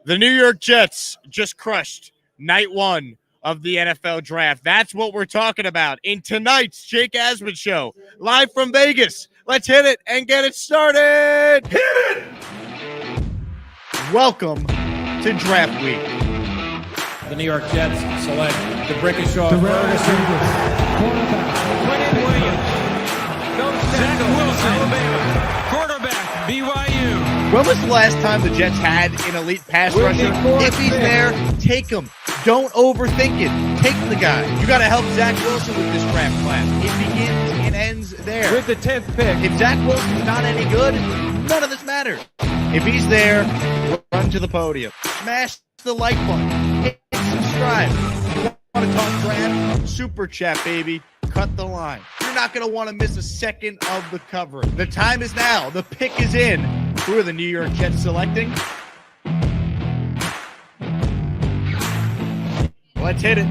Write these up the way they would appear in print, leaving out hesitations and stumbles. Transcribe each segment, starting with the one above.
The New York Jets just crushed night one of the NFL draft. That's what we're talking about in tonight's Jake Asman show, live from Vegas. Let's hit it and get it started. Hit it! Welcome to Draft Week. The New York Jets select DeBrickashaw, Ferguson, Quinn Williams, Zach Wilson, Alabama, Cornerback, BYU. When was the last time the Jets had an elite pass rusher? If he's there, take him. Don't overthink it. Take the guy. You got to help Zach Wilson with this draft class. It begins and ends there. with the 10th pick. If Zach Wilson's not any good, none of this matters. If he's there, run to the podium. Smash the like button. Hit subscribe. You want to talk draft? Super chat, baby. Cut the line. You're not going to want to miss a second of the coverage. The time is now. The pick is in. Who are the New York Jets selecting? Let's hit it.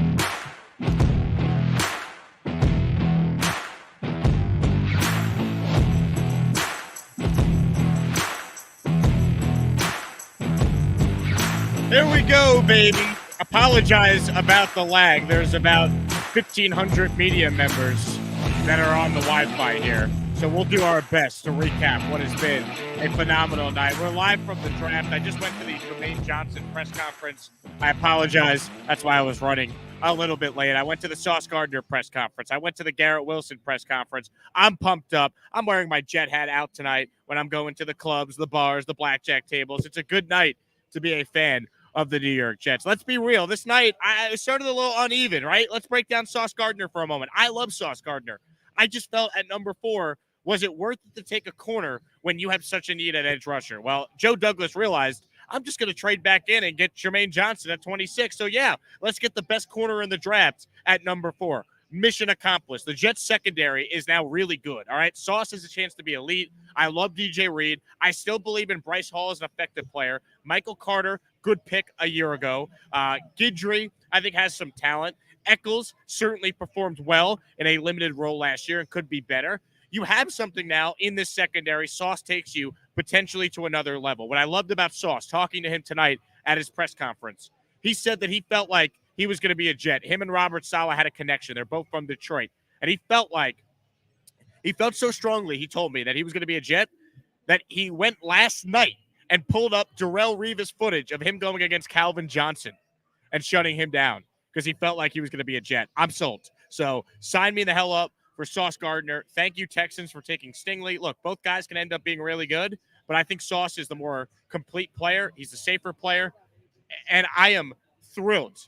There we go, baby. Apologize about the lag. There's about 1,500 media members that are on the Wi-Fi here. So we'll do our best to recap what has been a phenomenal night. We're live from the draft. I just went to the Jermaine Johnson press conference. I apologize. That's why I was running a little bit late. I went to the Sauce Gardner press conference. I went to the Garrett Wilson press conference. I'm pumped up. I'm wearing my Jet hat out tonight when I'm going to the clubs, the bars, the blackjack tables. It's a good night to be a fan of the New York Jets. Let's be real. This night, I started a little uneven, right? Let's break down Sauce Gardner for a moment. I love Sauce Gardner. I just felt at number 4, was it worth it to take a corner when you have such a need at edge rusher? Well, Joe Douglas realized, I'm just going to trade back in and get Jermaine Johnson at 26. So, yeah, let's get the best corner in the draft at number 4. Mission accomplished. The Jets secondary is now really good, all right? Sauce has a chance to be elite. I love DJ Reed. I still believe in Bryce Hall as an effective player. Michael Carter, good pick a year ago. Guidry, I think, has some talent. Eccles certainly performed well in a limited role last year and could be better. You have something now in this secondary. Sauce takes you potentially to another level. What I loved about Sauce, talking to him tonight at his press conference, he said that he felt like he was going to be a Jet. Him and Robert Saleh had a connection. They're both from Detroit. And he felt so strongly, he told me, that he was going to be a Jet, that he went last night and pulled up Darrelle Revis footage of him going against Calvin Johnson and shutting him down because he felt like he was going to be a Jet. I'm sold. So sign me the hell up for Sauce Gardner. Thank you, Texans, for taking Stingley. Look, both guys can end up being really good, but I think Sauce is the more complete player. He's the safer player. And I am thrilled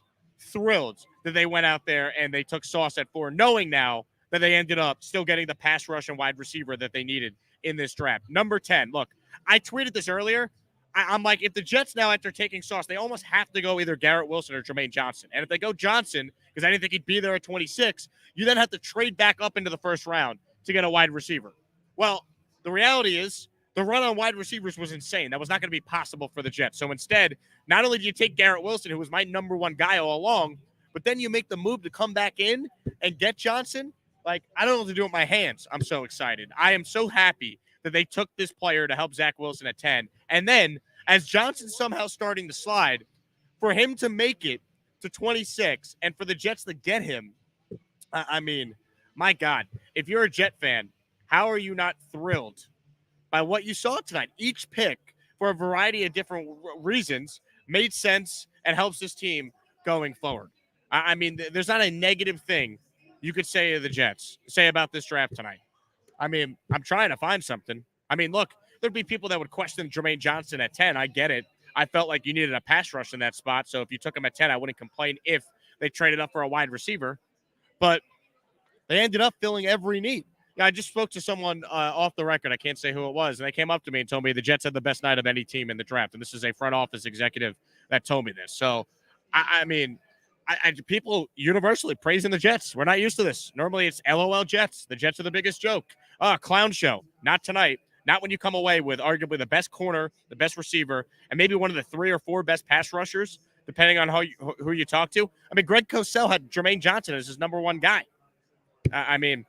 that they went out there and they took Sauce at 4, knowing now that they ended up still getting the pass rush and wide receiver that they needed in this draft. Number 10, look, I tweeted this earlier. I'm like, if the Jets now, after taking Sauce, they almost have to go either Garrett Wilson or Jermaine Johnson. And if they go Johnson, because I didn't think he'd be there at 26, you then have to trade back up into the first round to get a wide receiver. Well, the reality is the run on wide receivers was insane. That was not going to be possible for the Jets. So instead, not only do you take Garrett Wilson, who was my number 1 guy all along, but then you make the move to come back in and get Johnson. Like, I don't know what to do with my hands. I'm so excited. I am so happy that they took this player to help Zach Wilson at 10. And then, as Johnson's somehow starting to slide, for him to make it to 26 and for the Jets to get him, I mean, my God, if you're a Jet fan, how are you not thrilled by what you saw tonight? Each pick, for a variety of different reasons, made sense and helps this team going forward. I mean, there's not a negative thing you could say to the Jets, say about this draft tonight. I mean, I'm trying to find something. I mean, look, there'd be people that would question Jermaine Johnson at 10. I get it. I felt like you needed a pass rush in that spot. So if you took him at 10, I wouldn't complain if they traded up for a wide receiver. But they ended up filling every need. Yeah, I just spoke to someone off the record. I can't say who it was. And they came up to me and told me the Jets had the best night of any team in the draft. And this is a front office executive that told me this. So, I mean, people universally praising the Jets. We're not used to this. Normally it's LOL Jets. The Jets are the biggest joke. Clown show. Not tonight. Not when you come away with arguably the best corner, the best receiver, and maybe one of the 3 or 4 best pass rushers, depending on who you talk to. I mean, Greg Cosell had Jermaine Johnson as his number 1 guy. I mean,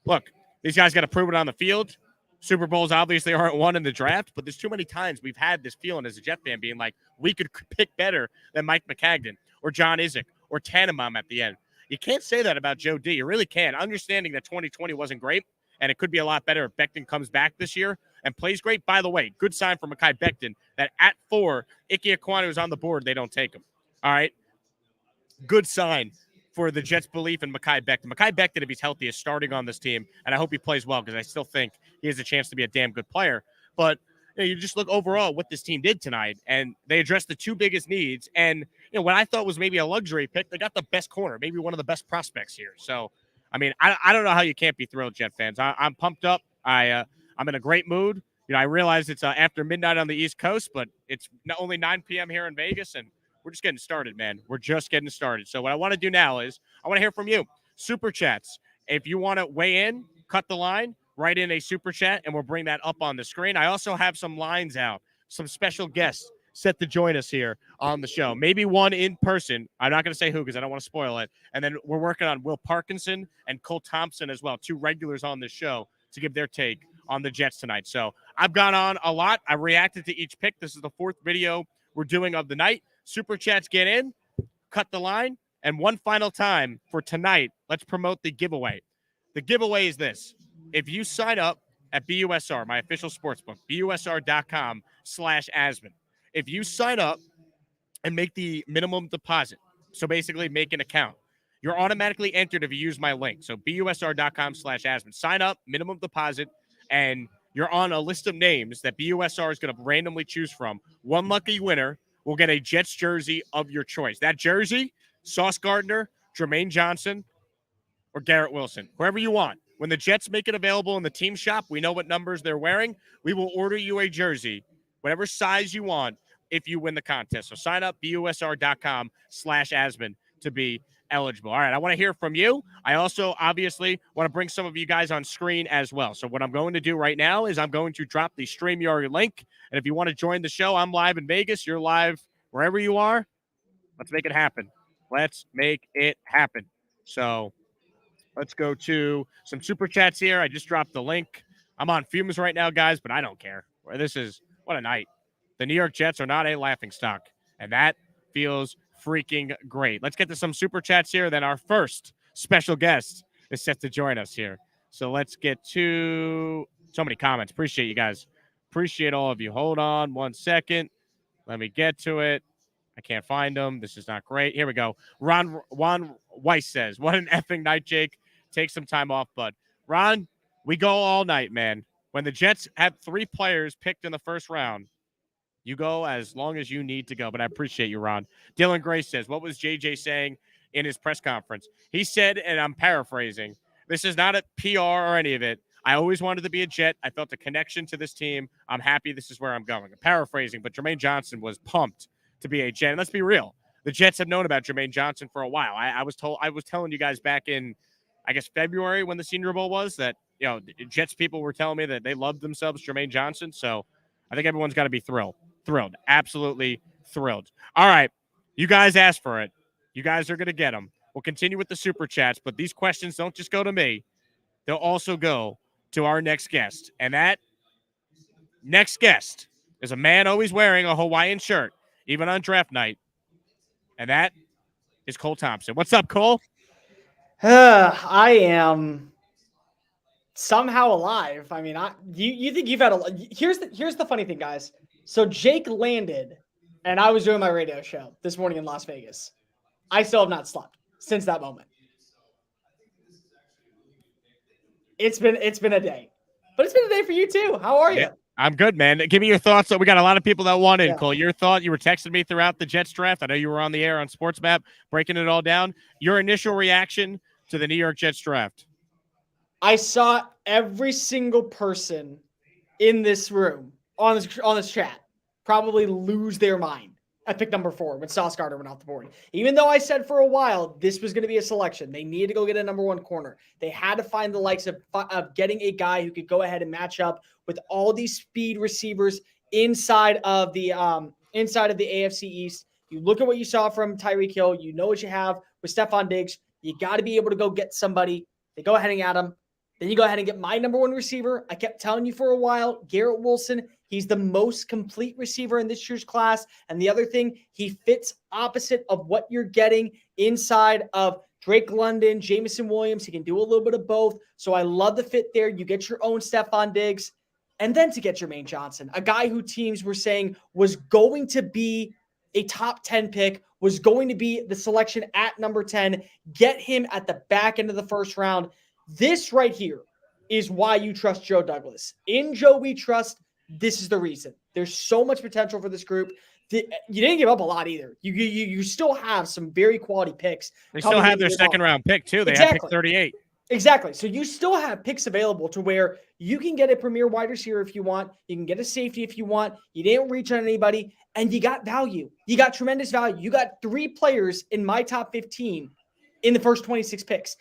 look, these guys got to prove it on the field. Super Bowls obviously aren't won in the draft, but there's too many times we've had this feeling as a Jet fan being like, we could pick better than Mike McCagden or John Izek or Tannenbaum at the end. You can't say that about Joe D. You really can't. Understanding that 2020 wasn't great, and it could be a lot better if Becton comes back this year and plays great. By the way, good sign for Mekhi Becton that at 4, Ike Ekwonu is on the board. They don't take him. All right? Good sign for the Jets' belief in Mekhi Becton. Mekhi Becton, if he's healthy, is starting on this team, and I hope he plays well because I still think he has a chance to be a damn good player. But you just look overall what this team did tonight, and they addressed the 2 biggest needs. And what I thought was maybe a luxury pick, they got the best corner, maybe one of the best prospects here. So, I mean, I don't know how you can't be thrilled, Jet fans. I'm pumped up. I'm in a great mood. I realize it's after midnight on the East Coast, but it's only 9 p.m. here in Vegas, and we're just getting started, man. We're just getting started. So what I want to do now is I want to hear from you. Super chats. If you want to weigh in, cut the line, write in a super chat, and we'll bring that up on the screen. I also have some lines out, some special guests set to join us here on the show. Maybe one in person. I'm not going to say who because I don't want to spoil it. And then we're working on Will Parkinson and Cole Thompson as well, 2 regulars on this show to give their take on the Jets tonight. So I've gone on a lot. I reacted to each pick. This is the 4th video we're doing of the night. Super chats get in, cut the line, and one final time for tonight, let's promote the giveaway. The giveaway is this. If you sign up at BUSR, my official sportsbook, busr.com/Asman, if you sign up and make the minimum deposit, so basically make an account, you're automatically entered if you use my link. So busr.com/Asman. Sign up, minimum deposit, and you're on a list of names that BUSR is going to randomly choose from. One lucky winner will get a Jets jersey of your choice. That jersey, Sauce Gardner, Jermaine Johnson, or Garrett Wilson, whoever you want. When the Jets make it available in the team shop, we know what numbers they're wearing. We will order you a jersey, whatever size you want, if you win the contest. So sign up, busr.com/Asman to be eligible. All right, I want to hear from you. I also obviously want to bring some of you guys on screen as well. So what I'm going to do right now is I'm going to drop the StreamYard link. And if you want to join the show, I'm live in Vegas. You're live wherever you are. Let's make it happen. Let's make it happen. So let's go to some super chats here. I just dropped the link. I'm on fumes right now, guys, but I don't care. This is what a night. The New York Jets are not a laughingstock, and that feels freaking great. Let's get to some super chats here. Then our first special guest is set to join us here. So let's get to so many comments. Appreciate you guys. Appreciate all of you. Hold on 1 second. Let me get to it. I can't find them. This is not great. Here we go. Ron Weiss says, what an effing night, Jake. Take some time off, bud. Ron, we go all night, man. When the Jets have 3 players picked in the first round, you go as long as you need to go, but I appreciate you, Ron. Dylan Gray says, what was JJ saying in his press conference? He said, and I'm paraphrasing, this is not a PR or any of it. I always wanted to be a Jet. I felt a connection to this team. I'm happy this is where I'm going. I'm paraphrasing, but Jermaine Johnson was pumped to be a Jet. And let's be real. The Jets have known about Jermaine Johnson for a while. I was telling you guys back in, I guess, February when the Senior Bowl was that, the Jets people were telling me that they loved themselves Jermaine Johnson. So I think everyone's got to be thrilled. Absolutely thrilled. All right. You guys asked for it. You guys are going to get them. We'll continue with the super chats, but these questions don't just go to me. They'll also go to our next guest. And that next guest is a man always wearing a Hawaiian shirt, even on draft night. And that is Cole Thompson. What's up, Cole? I am somehow alive. I mean, you think you've had a here's the funny thing, guys. So Jake landed, and I was doing my radio show this morning in Las Vegas. I still have not slept since that moment. It's been a day, but it's been a day for you too. How are you? I'm good, man. Give me your thoughts. So we got a lot of people that want in, Cole. Your thought, you were texting me throughout the Jets draft. I know you were on the air on Sports Map, breaking it all down. Your initial reaction to the New York Jets draft? I saw every single person in this room on this chat probably lose their mind at pick number 4 when Sauce Gardner went off the board. Even though I said for a while this was going to be a selection, they needed to go get a number 1 corner. They had to find the likes of getting a guy who could go ahead and match up with all these speed receivers inside of the AFC East. You look at what you saw from Tyreek Hill. You know what you have with Stephon Diggs. You got to be able to go get somebody. They go ahead and at him. Then you go ahead and get my number 1 receiver. I kept telling you for a while, Garrett Wilson, he's the most complete receiver in this year's class. And the other thing, he fits opposite of what you're getting inside of Drake London, Jamison Williams. He can do a little bit of both. So I love the fit there. You get your own Stephon Diggs. And then to get Jermaine Johnson, a guy who teams were saying was going to be a top 10 pick, was going to be the selection at number 10, get him at the back end of the first round. This right here is why you trust Joe Douglas. In Joe we trust. This is the reason. There's so much potential for this group. You didn't give up a lot either. You still have some very quality picks. They still have their second-round pick, too. They have pick 38. Exactly. So you still have picks available to where you can get a premier wide receiver if you want. You can get a safety if you want. You didn't reach on anybody, and you got value. You got tremendous value. You got 3 players in my top 15 in the first 26 picks.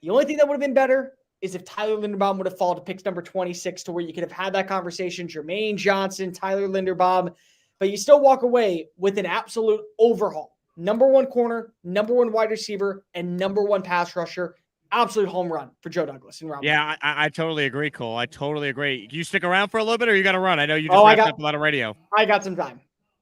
The only thing that would have been better is if Tyler Linderbaum would have fallen to pick number 26 to where you could have had that conversation, Jermaine Johnson, Tyler Linderbaum, but you still walk away with an absolute overhaul. Number 1 corner, number 1 wide receiver, and number 1 pass rusher. Absolute home run for Joe Douglas in round 1. Yeah, I totally agree, Cole. I totally agree. You stick around for a little bit, or you got to run? I know you just wrapped up a lot of radio. I got some time.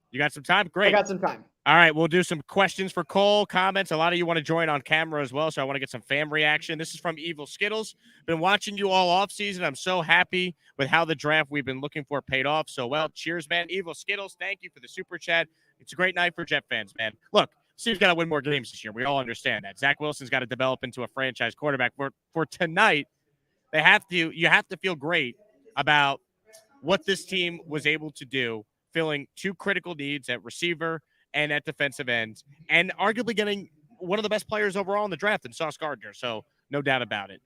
You got some time? Great. I got some time. All right, we'll do some questions for Cole, comments. A lot of you want to join on camera as well, so I want to get some fam reaction. This is from Evil Skittles. Been watching you all off season. I'm so happy with how the draft we've been looking for paid off so well. Cheers, man. Evil Skittles, thank you for the super chat. It's a great night for Jet fans, man. Look, Steve's got to win more games this year. We all understand that. Zach Wilson's got to develop into a franchise quarterback. For tonight, you have to feel great about what this team was able to do, filling 2 critical needs at receiver and at defensive ends, and arguably getting one of the best players overall in the draft in Sauce Gardner. So no doubt about it.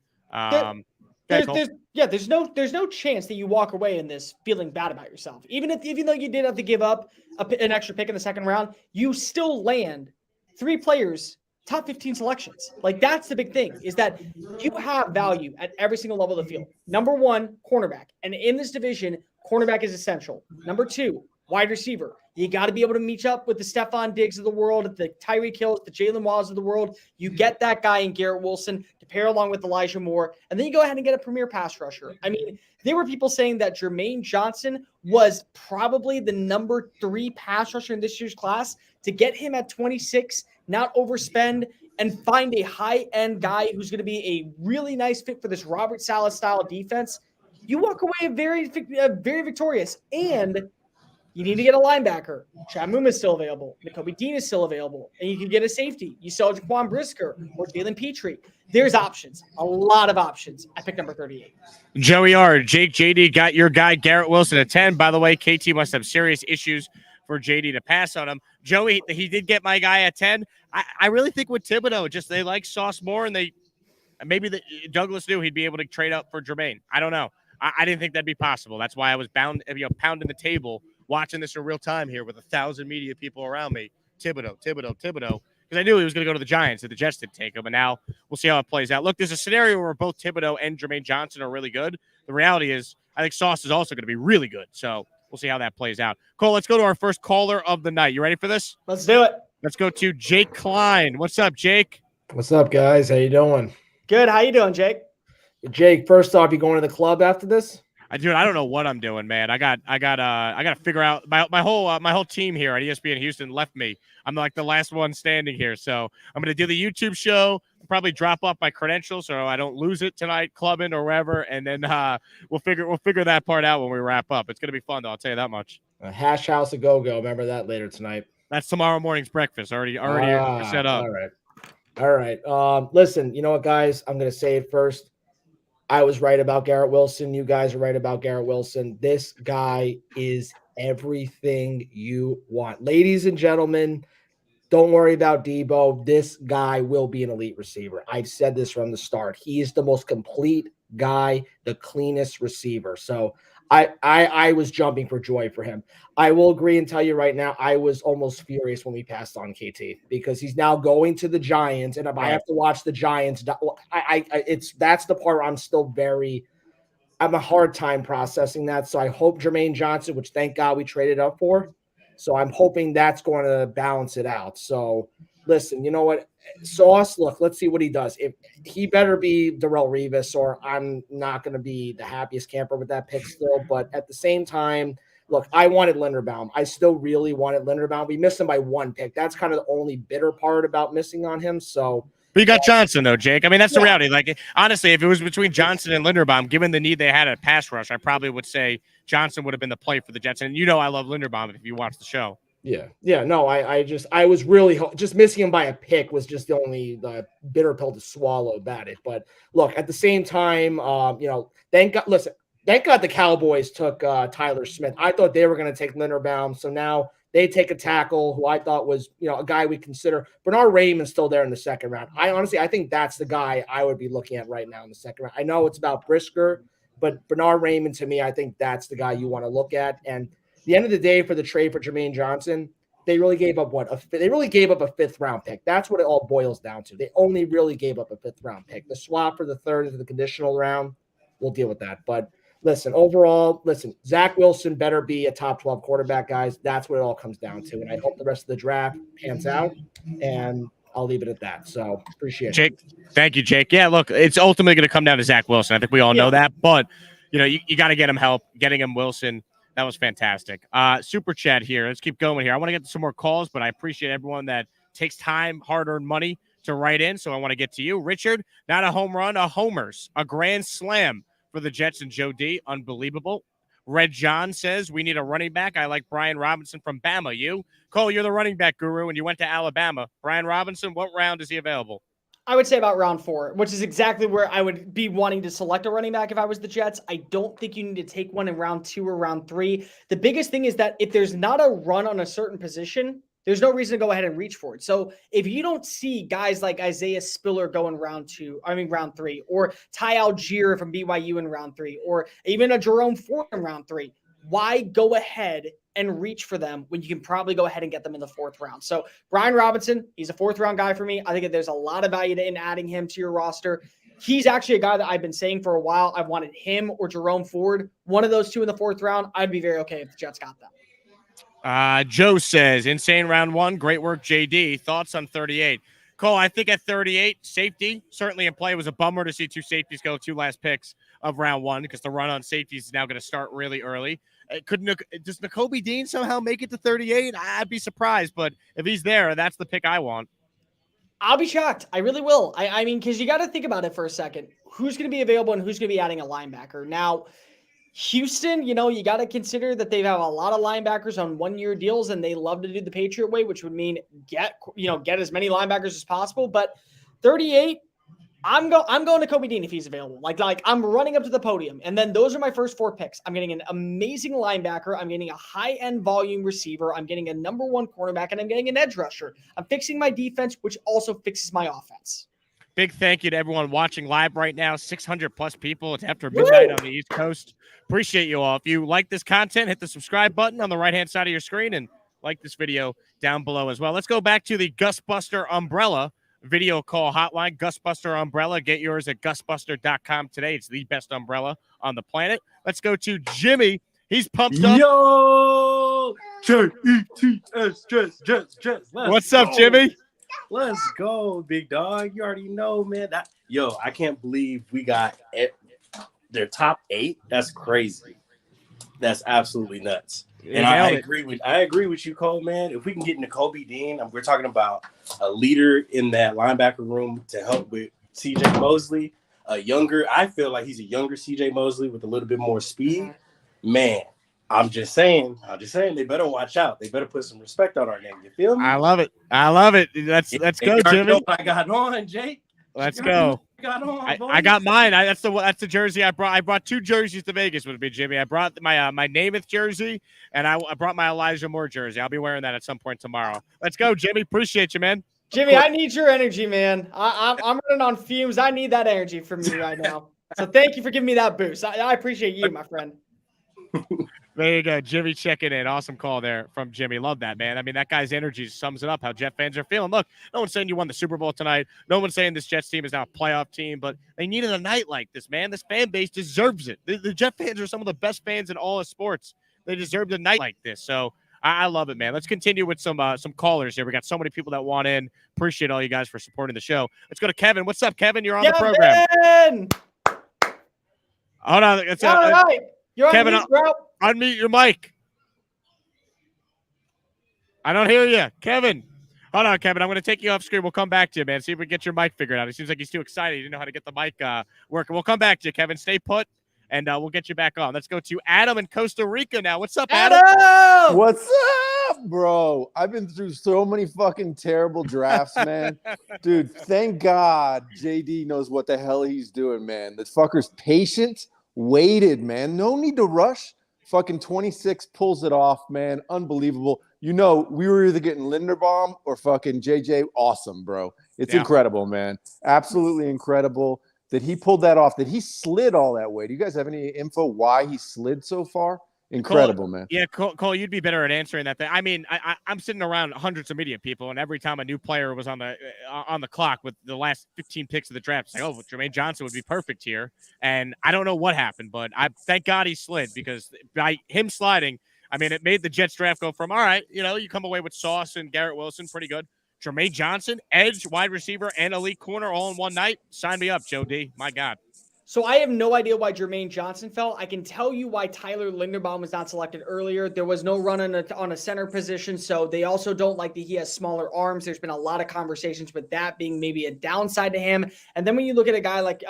There's no chance that you walk away in this feeling bad about yourself. Even though you did have to give up an extra pick in the second round, you still land 3 players, top 15 selections. Like, that's the big thing, is that you have value at every single level of the field. Number 1, cornerback. And in this division, cornerback is essential. Number 2, wide receiver. You got to be able to meet up with the Stephon Diggs of the world, the Tyreek Hills, the Jalen Waddles of the world. You get that guy in Garrett Wilson to pair along with Elijah Moore, and then you go ahead and get a premier pass rusher. I mean, there were people saying that Jermaine Johnson was probably the number 3 pass rusher in this year's class. To get him at 26, not overspend, and find a high-end guy who's going to be a really nice fit for this Robert Saleh-style defense, you walk away very victorious. And you need to get a linebacker. Chad Moom is still available. Nakobe Dean is still available. And you can get a safety. You sell Jaquan Brisker or Jalen Petrie. There's options. A lot of options at pick number 38. Joey R. Jake JD got your guy Garrett Wilson at 10. By the way, KT must have serious issues for JD to pass on him. Joey, he did get my guy at 10. I really think with Thibodeau, just they like Sauce more, and Douglas knew he'd be able to trade up for Jermaine. I don't know. I didn't think that'd be possible. That's why I was pounding the table, watching this in real time here with 1,000 media people around me. Thibodeau. Because I knew he was going to go to the Giants, and the Jets didn't take him. And now we'll see how it plays out. Look, there's a scenario where both Thibodeau and Jermaine Johnson are really good. The reality is I think Sauce is also going to be really good. So we'll see how that plays out. Cole, let's go to our first caller of the night. You ready for this? Let's do it. Let's go to Jake Klein. What's up, Jake? What's up, guys? How you doing? Good. How you doing, Jake? Jake, first off, you going to the club after this? Dude, I don't know what I'm doing, man. I got to figure out my whole team here at ESPN Houston left me. I'm like the last one standing here, so I'm gonna do the YouTube show. Probably drop off my credentials so I don't lose it tonight, clubbing or wherever, and then we'll figure that part out when we wrap up. It's gonna be fun, though. I'll tell you that much. Hash House a Go-Go. Remember that later tonight. That's tomorrow morning's breakfast. Already set up. All right. Listen, you know what, guys? I'm gonna say it first. I was right about Garrett Wilson. You guys are right about Garrett Wilson. This guy is everything you want. Ladies and gentlemen, don't worry about Debo. This guy will be an elite receiver. I've said this from the start. He is the most complete guy, the cleanest receiver. So I was jumping for joy for him. I will agree and tell you right now, I was almost furious when we passed on KT because he's now going to the Giants, and if I have to watch the Giants, that's the part where I'm a hard time processing that. So I hope Jermaine Johnson, which thank God we traded up for. So I'm hoping that's going to balance it out. So listen, you know what? Sauce, look, let's see what he does. If he better be Darrelle Revis, or I'm not going to be the happiest camper with that pick still. But at the same time, look, I wanted Linderbaum. I still really wanted Linderbaum. We missed him by one pick. That's kind of the only bitter part about missing on him. So, but you got Johnson, though, Jake. I mean, that's the reality. Like, honestly, if it was between Johnson and Linderbaum, given the need they had at pass rush, I probably would say Johnson would have been the play for the Jets. And you know I love Linderbaum if you watch the show. Yeah. No, I was really just missing him by a pick was just the only bitter pill to swallow about it. But look, at the same time, thank God the Cowboys took Tyler Smith. I thought they were going to take Linderbaum, so now they take a tackle who I thought was a guy we consider. Bernard Raymond's still there in the second round. I think that's the guy I would be looking at right now in the second round. I know it's about Brisker, but Bernard Raymond, to me, I think that's the guy you want to look at. And the end of the day, for the trade for Jermaine Johnson, they really gave up They really gave up a 5th round pick. That's what it all boils down to. They only really gave up a 5th round pick. The swap for the 3rd into the conditional round, we'll deal with that. But overall, Zach Wilson better be a top 12 quarterback, guys. That's what it all comes down to. And I hope the rest of the draft pans out. And I'll leave it at that. So appreciate it. Jake, thank you, Jake. Yeah, look, it's ultimately going to come down to Zach Wilson. I think we all know that. But, you got to get him help. Getting him Wilson, that was fantastic. Super chat here. Let's keep going here. I want to get to some more calls, but I appreciate everyone that takes time, hard-earned money to write in. So I want to get to you. Richard, not a home run, a homers, a grand slam for the Jets and Joe D. Unbelievable. Red John says, we need a running back. I like Brian Robinson from Bama. You? Cole, you're the running back guru, and you went to Alabama. Brian Robinson, what round is he available? I would say about round 4, which is exactly where I would be wanting to select a running back if I was the Jets. I don't think you need to take one in round 2 or round 3. The biggest thing is that if there's not a run on a certain position, there's no reason to go ahead and reach for it. So if you don't see guys like Isaiah Spiller go in round 3, or Ty Algier from BYU in round 3, or even a Jerome Ford in round 3, why go ahead and reach for them when you can probably go ahead and get them in the 4th round? So Brian Robinson, he's a 4th round guy for me. I think that there's a lot of value in adding him to your roster. He's actually a guy that I've been saying for a while. I've wanted him or Jerome Ford, one of those two in the 4th round. I'd be very okay if the Jets got them. Joe says, insane round 1. Great work, JD. Thoughts on 38? Cole, I think at 38, safety certainly in play. It was a bummer to see 2 safeties go, 2 last picks of round 1 because the run on safeties is now going to start really early. Does Nakobe Dean somehow make it to 38? I'd be surprised, but if he's there, that's the pick I want. I'll be shocked. I really will. I mean, because you got to think about it for a second. Who's going to be available and who's going to be adding a linebacker? Now, Houston, you got to consider that they have a lot of linebackers on 1-year deals, and they love to do the Patriot way, which would mean get as many linebackers as possible. But 38, I'm going to Kobe Dean if he's available. Like I'm running up to the podium, and then those are my first 4 picks. I'm getting an amazing linebacker. I'm getting a high-end volume receiver. I'm getting a number 1 cornerback, and I'm getting an edge rusher. I'm fixing my defense, which also fixes my offense. Big thank you to everyone watching live right now. 600+ people. It's after midnight on the East Coast. Appreciate you all. If you like this content, hit the subscribe button on the right-hand side of your screen and like this video down below as well. Let's go back to the Gusbuster Umbrella video call hotline. Gusbuster Umbrella. Get yours at gusbuster.com today. It's the best umbrella on the planet. Let's go to Jimmy. He's pumped up. Yo! J-E-T-S, Jets. What's up, Jimmy? Let's go, big dog. You already know, man. I can't believe we got their top 8. That's crazy. That's absolutely nuts. And I agree with you, Cole, man. If we can get Nakobe Dean, we're talking about a leader in that linebacker room to help with CJ Mosley. I feel like he's a younger CJ Mosley with a little bit more speed. Man, I'm just saying, they better watch out. They better put some respect on our name. You feel me? I love it. Let's go, Jimmy. Know what I got on, Jake. Let's go. I got mine. That's the jersey I brought. I brought 2 jerseys to Vegas with me, Jimmy. I brought my Namath jersey, and I brought my Elijah Moore jersey. I'll be wearing that at some point tomorrow. Let's go, Jimmy. Appreciate you, man. Jimmy, I need your energy, man. I'm running on fumes. I need that energy from you right now. So thank you for giving me that boost. I appreciate you, my friend. There you go. Jimmy checking in. Awesome call there from Jimmy. Love that, man. I mean, that guy's energy sums it up, how Jet fans are feeling. Look, no one's saying you won the Super Bowl tonight. No one's saying this Jets team is now a playoff team, but they needed a night like this, man. This fan base deserves it. The Jet fans are some of the best fans in all of sports. They deserved a night like this. So I love it, man. Let's continue with some callers here. We got so many people that want in. Appreciate all you guys for supporting the show. Let's go to Kevin. What's up, Kevin? You're on the program. Hold on. It's all right. You're Kevin, on mute, bro. Unmute your mic. I don't hear you. Kevin. Hold on, Kevin. I'm going to take you off screen. We'll come back to you, man. See if we can get your mic figured out. It seems like he's too excited. He didn't know how to get the mic working. We'll come back to you, Kevin. Stay put, and we'll get you back on. Let's go to Adam in Costa Rica now. What's up, Adam? What's up, bro? I've been through so many fucking terrible drafts, man. Dude, thank God JD knows what the hell he's doing, man. This fucker's patient, waited, man. No need to rush. Fucking 26 pulls it off, man. Unbelievable. You know, we were either getting Linderbaum or fucking JJ. Awesome, bro. It's incredible, man. Absolutely incredible that he pulled that off, that he slid all that way. Do you guys have any info why he slid so far? Incredible, Cole, man. Yeah, Cole, you'd be better at answering that thing. I mean, I'm sitting around hundreds of media people, and every time a new player was on the clock with the last 15 picks of the draft, it's like, oh, Jermaine Johnson would be perfect here. And I don't know what happened, but I thank God he slid, because by him sliding, I mean, it made the Jets draft go from, all right, you come away with Sauce and Garrett Wilson, pretty good. Jermaine Johnson, edge, wide receiver, and elite corner all in one night. Sign me up, Joe D. My God. So I have no idea why Jermaine Johnson fell. I can tell you why Tyler Linderbaum was not selected earlier. There was no run on a center position, so they also don't like that he has smaller arms. There's been a lot of conversations with that being maybe a downside to him. And then when you look at a guy like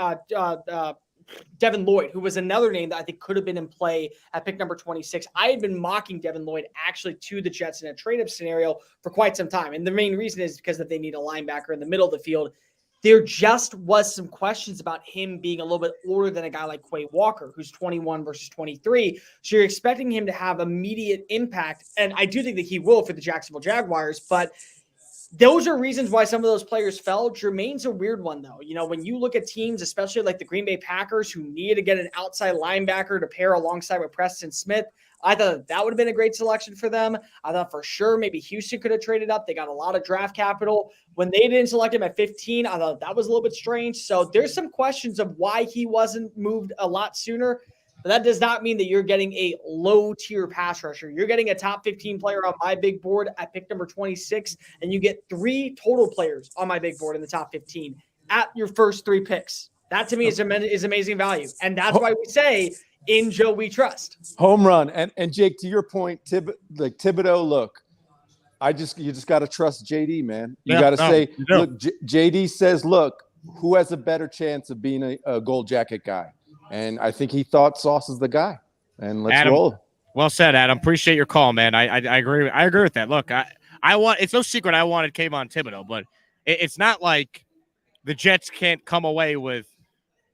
Devin Lloyd, who was another name that I think could have been in play at pick number 26. I had been mocking Devin Lloyd actually to the Jets in a trade-up scenario for quite some time. And the main reason is because that they need a linebacker in the middle of the field. There just was some questions about him being a little bit older than a guy like Quay Walker, who's 21 versus 23. So you're expecting him to have immediate impact. And I do think that he will for the Jacksonville Jaguars, but those are reasons why some of those players fell. Jermaine's a weird one, though. When you look at teams, especially like the Green Bay Packers, who needed to get an outside linebacker to pair alongside with Preston Smith, I thought that would have been a great selection for them. I thought for sure maybe Houston could have traded up. They got a lot of draft capital. When they didn't select him at 15, I thought that was a little bit strange. So there's some questions of why he wasn't moved a lot sooner. But that does not mean that you're getting a low-tier pass rusher. You're getting a top 15 player on my big board at pick number 26, and you get 3 total players on my big board in the top 15 at your first 3 picks. That, to me, is amazing value. And that's why we say, in Joe we trust. Home run. And Jake, to your point, Thibodeau, look, you just got to trust JD, man. You got to say, look, JD says, look, who has a better chance of being a gold jacket guy? And I think he thought Sauce is the guy. And let's roll. Well said, Adam. Appreciate your call, man. I agree. I agree with that. Look, I want. It's no secret I wanted Kayvon Thibodeau, but it's not like the Jets can't come away with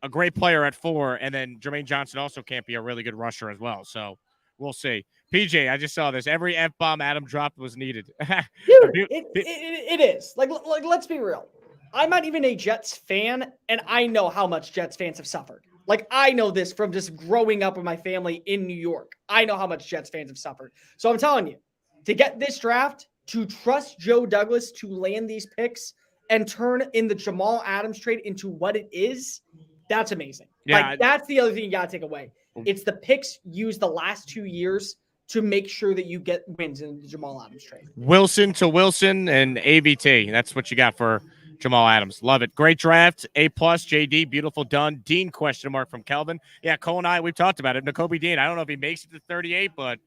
a great player at 4, and then Jermaine Johnson also can't be a really good rusher as well. So we'll see. PJ, I just saw this. Every F-bomb Adam dropped was needed. Dude, it is. Like, let's be real. I'm not even a Jets fan, and I know how much Jets fans have suffered. Like, I know this from just growing up with my family in New York. I know how much Jets fans have suffered. So I'm telling you, to get this draft, to trust Joe Douglas to land these picks and turn in the Jamal Adams trade into what it is, that's amazing. Yeah, that's the other thing you got to take away. It's the picks used the last 2 years to make sure that you get wins in the Jamal Adams trade. Wilson to Wilson and AVT. That's what you got for Jamal Adams. Love it. Great draft. A+, JD. Beautiful done. Dean, question mark from Kelvin. Yeah, Cole and I, we've talked about it. Nakobe Dean, I don't know if he makes it to 38, but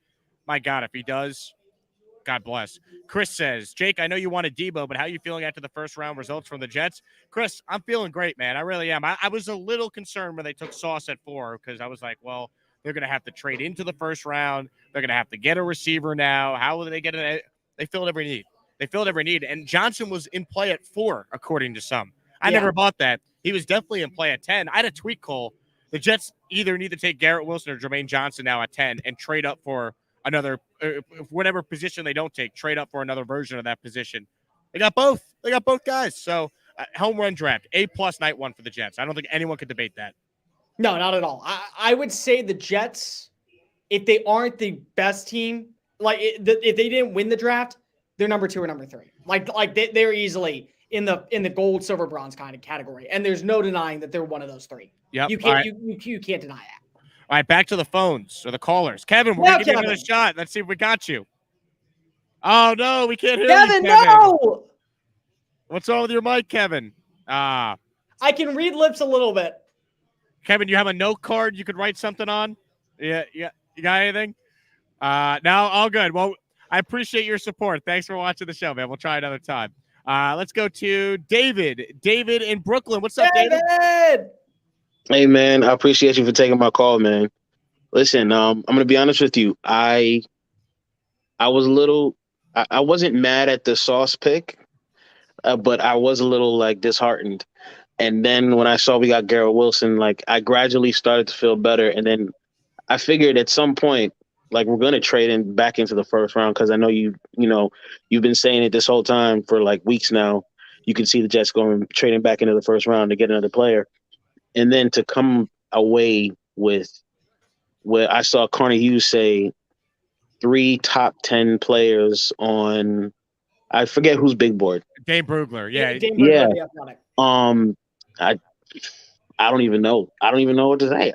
my God, if he does, God bless. Chris says, Jake, I know you wanted Debo, but how are you feeling after the first round results from the Jets? Chris, I'm feeling great, man. I really am. I was a little concerned when they took Sauce at 4 because I was like, well, they're going to have to trade into the first round. They're going to have to get a receiver now. How will they get it? They filled every need. And Johnson was in play at 4, according to some. I never bought that. He was definitely in play at 10. I had a tweet, Cole. The Jets either need to take Garrett Wilson or Jermaine Johnson now at 10 and trade up for another, whatever position they don't take, trade up for another version of that position. They got both. They got both guys. So home run draft, A+ night 1 for the Jets. I don't think anyone could debate that. No, not at all. I would say the Jets, if they aren't the best team, like if they didn't win the draft, they're number 2 or number 3. Like they're easily in the gold, silver, bronze kind of category, and there's no denying that they're one of those 3. Yep. You can't you can't deny that. All right, back to the phones or the callers. Kevin, we're gonna give you another shot. Let's see if we got you. Oh no, we can't hear Kevin, you, Kevin. no! What's wrong with your mic, Kevin? I can read lips a little bit. Kevin, you have a note card you could write something on? Yeah. You got anything? No, all good. Well, I appreciate your support. Thanks for watching the show, man. We'll try another time. Let's go to David. David in Brooklyn. What's up, David? David! Hey man, I appreciate you for taking my call, man. Listen, I'm gonna be honest with you. I was a little, I wasn't mad at the Sauce pick, but I was a little like disheartened. And then when I saw we got Garrett Wilson, like I gradually started to feel better. And then I figured at some point, like we're gonna trade in back into the first round because I know you've been saying it this whole time for like weeks now. You can see the Jets going trading back into the first round to get another player. And then to come away with where I saw Carney Hughes say 3 top 10 players on, I forget who's big board. Dave Brugler. Yeah. Dave Brugler, the Athletic. I don't even know. I don't even know what to say.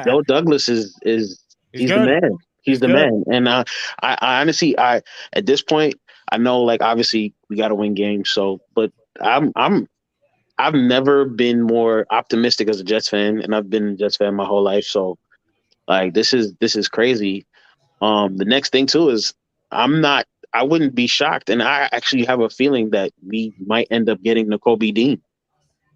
Joe Douglas is he's the man. He's the man. And I honestly, at this point, I know like obviously we got to win games. So, but I've never been more optimistic as a Jets fan, and I've been a Jets fan my whole life. So, like this is crazy. The next thing too is I wouldn't be shocked, and I actually have a feeling that we might end up getting Nakobe Dean,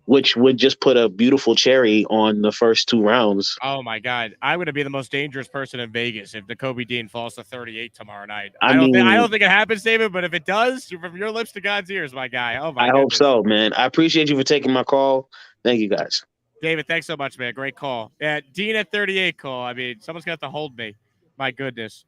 which would just put a beautiful cherry on the first 2 rounds. Oh my God, I would be the most dangerous person in Vegas if Nakobe Dean falls to 38 tomorrow night. I don't think it happens, David, but if it does, from your lips to God's ears, my guy. Oh my! I hope so, man. I appreciate you for taking my call. Thank you, guys. David, thanks so much, man. Great call. Yeah, Dean at 38 call. I mean, someone's gonna have to hold me. My goodness.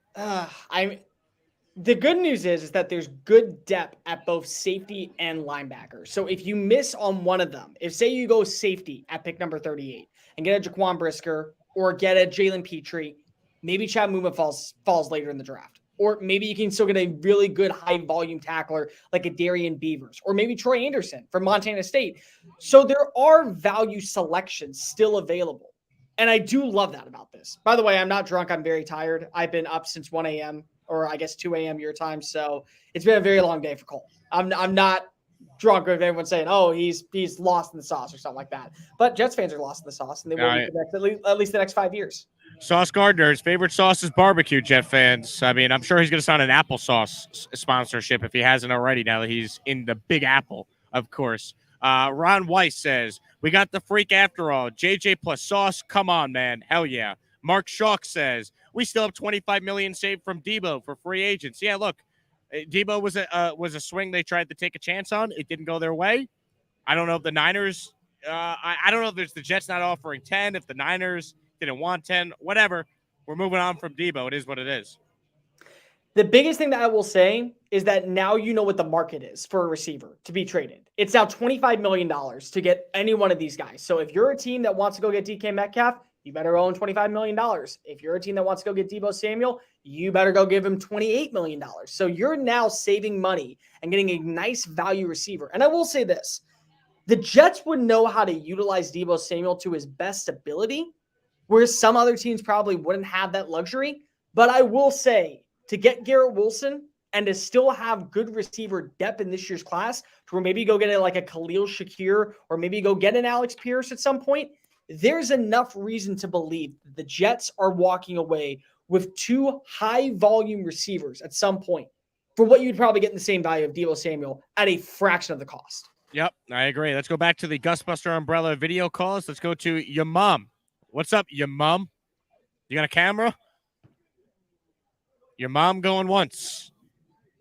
The good news is that there's good depth at both safety and linebacker. So if you miss on one of them, if say you go safety at pick number 38 and get a Jaquan Brisker or get a Jalen Petrie, maybe Chad Muma falls later in the draft. Or maybe you can still get a really good high volume tackler like a Darian Beavers or maybe Troy Anderson from Montana State. So there are value selections still available. And I do love that about this. By the way, I'm not drunk. I'm very tired. I've been up since 1 a.m. or I guess 2 a.m. your time. So it's been a very long day for Cole. I'm not drunk with everyone saying, oh, he's lost in the sauce or something like that. But Jets fans are lost in the sauce, and they will be at least the next 5 years. Sauce Gardner's favorite sauce is barbecue, Jet fans. I mean, I'm sure he's going to sign an applesauce sponsorship if he hasn't already now that he's in the Big Apple, of course. Ron Weiss says, we got the freak after all. JJ plus Sauce, come on, man. Hell yeah. Mark Schalk says, we still have $25 million saved from Debo for free agents. Yeah, look, Debo was a swing they tried to take a chance on. It didn't go their way. I don't know if the Niners I don't know if there's the Jets not offering 10, if the Niners didn't want 10, whatever. We're moving on from Debo. It is what it is. The biggest thing that I will say is that now you know what the market is for a receiver to be traded. It's now $25 million to get any one of these guys. So if you're a team that wants to go get DK Metcalf, you better own $25 million. If you're a team that wants to go get Debo Samuel, you better go give him $28 million. So you're now saving money and getting a nice value receiver. And I will say this, the Jets would know how to utilize Debo Samuel to his best ability, whereas some other teams probably wouldn't have that luxury. But I will say, to get Garrett Wilson and to still have good receiver depth in this year's class, to where maybe go get like a Khalil Shakir or maybe go get an Alex Pierce at some point, there's enough reason to believe that the Jets are walking away with two high-volume receivers at some point for what you'd probably get in the same value of Debo Samuel at a fraction of the cost. Yep, I agree. Let's go back to the Gusbuster Umbrella video calls. Let's go to your mom. What's up, your mom? You got a camera? Your mom going once.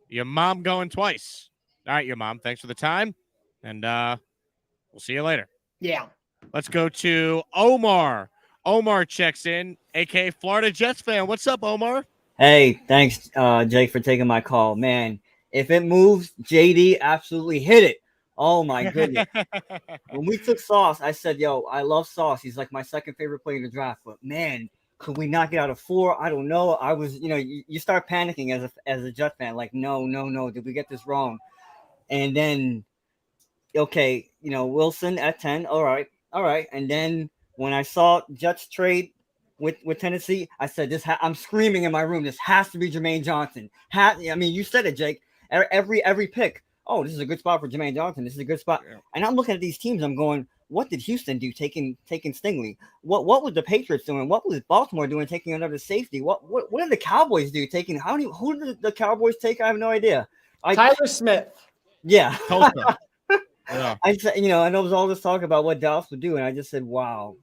Your mom going twice. All right, your mom, thanks for the time. And we'll see you later. Yeah. Let's go to Omar. Omar checks in, a.k.a. Florida Jets fan. What's up, Omar? Hey, thanks, Jake, for taking my call. Man, if it moves, JD absolutely hit it. Oh, my goodness. When we took Sauce, I said, yo, I love Sauce. He's like my second favorite player in the draft. But, man, could we not get out of 4? I don't know. I was, you start panicking as a Jet fan. Like, no. Did we get this wrong? And then, okay, Wilson at 10. All right. And then when I saw Jets trade with Tennessee, I said I'm screaming in my room. This has to be Jermaine Johnson. I mean, you said it, Jake. Every pick. Oh, this is a good spot for Jermaine Johnson. This is a good spot. And I'm looking at these teams. I'm going, what did Houston do taking Stingley? What was the Patriots doing? What was Baltimore doing taking another safety? What did the Cowboys do taking? Who did the Cowboys take? I have no idea. Tyler Smith. Yeah. Yeah. I said, and there was all this talk about what Dallas would do, and I just said, wow,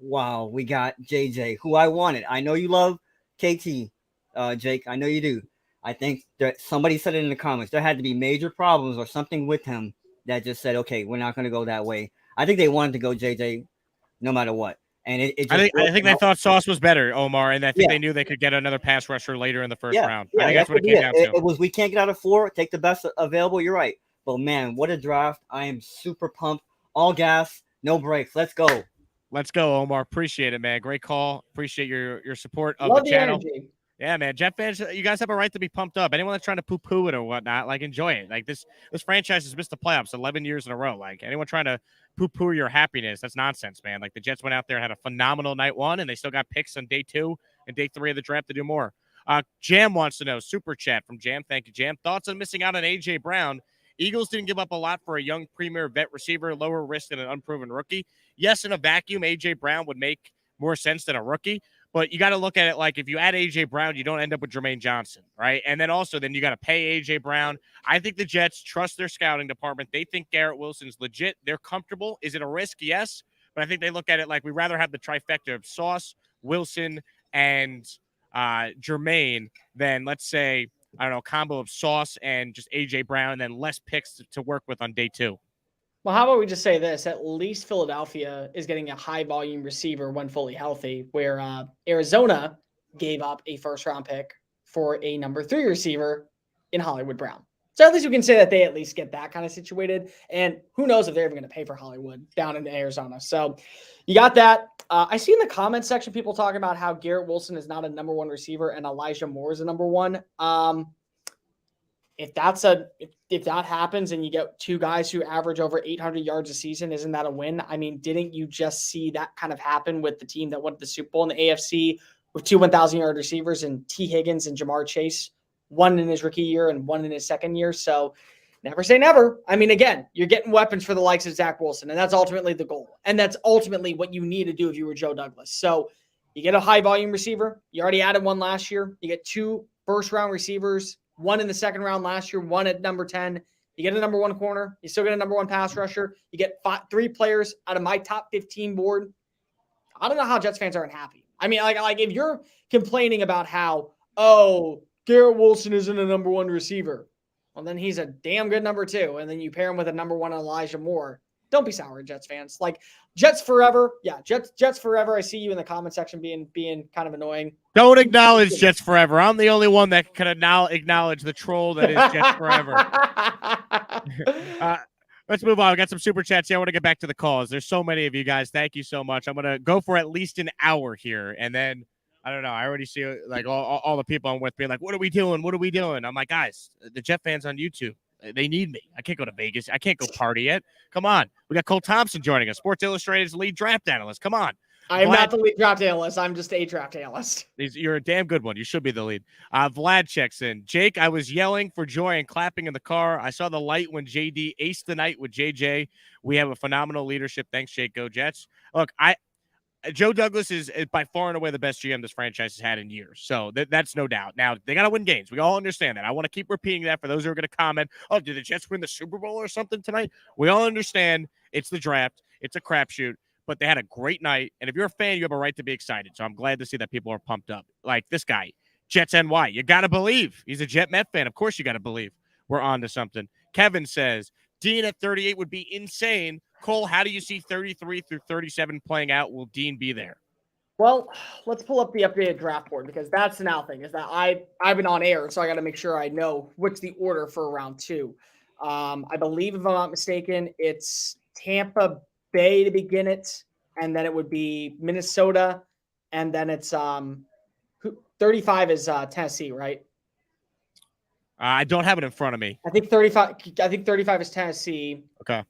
we got JJ, who I wanted. I know you love KT, Jake. I know you do. I think that somebody said it in the comments. There had to be major problems or something with him that just said, okay, we're not going to go that way. I think they wanted to go JJ no matter what. And I think they thought Sauce was better, Omar, and I think they knew they could get another pass rusher later in the first round. I think that's what it came down to. It was, we can't get out of 4, take the best available. You're right. But, man, what a draft. I am super pumped. All gas, no brakes. Let's go. Let's go, Omar. Appreciate it, man. Great call. Appreciate your support of Love the channel. Energy. Yeah, man. Jet fans, you guys have a right to be pumped up. Anyone that's trying to poo-poo it or whatnot, like, enjoy it. Like, this franchise has missed the playoffs 11 years in a row. Like, anyone trying to poo-poo your happiness, that's nonsense, man. Like, the Jets went out there and had a phenomenal night 1, and they still got picks on day 2 and day 3 of the draft to do more. Jam wants to know, super chat from Jam. Thank you, Jam. Thoughts on missing out on A.J. Brown? Eagles didn't give up a lot for a young premier vet receiver, lower risk than an unproven rookie. Yes, in a vacuum, A.J. Brown would make more sense than a rookie, but you got to look at it like if you add A.J. Brown, you don't end up with Jermaine Johnson, right? And then also, you got to pay A.J. Brown. I think the Jets trust their scouting department. They think Garrett Wilson's legit. They're comfortable. Is it a risk? Yes, but I think they look at it like we'd rather have the trifecta of Sauce, Wilson, and Jermaine than, let's say, I don't know, combo of Sauce and just A.J. Brown and then less picks to work with on day 2. Well, how about we just say this? At least Philadelphia is getting a high-volume receiver when fully healthy, where Arizona gave up a first-round pick for a number 3 receiver in Hollywood Brown. So at least we can say that they at least get that kind of situated. And who knows if they're even going to pay for Hollywood down in Arizona. So you got that. I see in the comment section people talking about how Garrett Wilson is not a number 1 receiver and Elijah Moore is a number 1. If that happens and you get 2 guys who average over 800 yards a season, isn't that a win? I mean, didn't you just see that kind of happen with the team that went to the Super Bowl in the AFC with 2 1,000-yard receivers and T. Higgins and Jamar Chase, one in his rookie year and one in his second year? So never say never. I mean, again, you're getting weapons for the likes of Zach Wilson, and that's ultimately the goal. And that's ultimately what you need to do if you were Joe Douglas. So you get a high-volume receiver. You already added one last year. You get 2 first-round receivers, 1 in the second round last year, 1 at number 10. You get a number 1 corner. You still get a number 1 pass rusher. You get 3 players out of my top 15 board. I don't know how Jets fans aren't happy. I mean, like if you're complaining about how, Garrett Wilson isn't a number 1 receiver, well, then he's a damn good number 2. And then you pair him with a number 1 Elijah Moore. Don't be sour, Jets fans. Like, Jets forever. Yeah, Jets forever. I see you in the comment section being kind of annoying. Don't acknowledge Jets forever. I'm the only one that can acknowledge the troll that is Jets forever. Let's move on. We got some super chats here. I want to get back to the calls. There's so many of you guys. Thank you so much. I'm going to go for at least an hour here. And then, I don't know, I already see like all the people I'm with being like, what are we doing? What are we doing? I'm like, guys, the Jet fans on YouTube, they need me. I can't go to Vegas. I can't go party yet. Come on. We got Cole Thompson joining us, Sports Illustrated's lead draft analyst. Come on. I am not the lead draft analyst. I'm just a draft analyst. You're a damn good one. You should be the lead. Vlad checks in. Jake, I was yelling for joy and clapping in the car. I saw the light when JD aced the night with JJ. We have a phenomenal leadership. Thanks, Jake. Go Jets. Look, Joe Douglas is by far and away the best GM this franchise has had in years. So that's no doubt. Now, they got to win games. We all understand that. I want to keep repeating that for those who are going to comment, did the Jets win the Super Bowl or something tonight? We all understand it's the draft. It's a crapshoot. But they had a great night. And if you're a fan, you have a right to be excited. So I'm glad to see that people are pumped up. Like this guy, Jets NY. You got to believe. He's a Jet Met fan. Of course you got to believe. We're on to something. Kevin says, Dean at 38 would be insane. Cole, how do you see 33 through 37 playing out? Will Dean be there? Well, let's pull up the updated draft board because that's the now thing is that I've been on air, so I got to make sure I know what's the order for round 2. I believe, if I'm not mistaken, it's Tampa Bay to begin it, and then it would be Minnesota, and then it's 35 is Tennessee, right? I don't have it in front of me. I think 35 is Tennessee. Okay.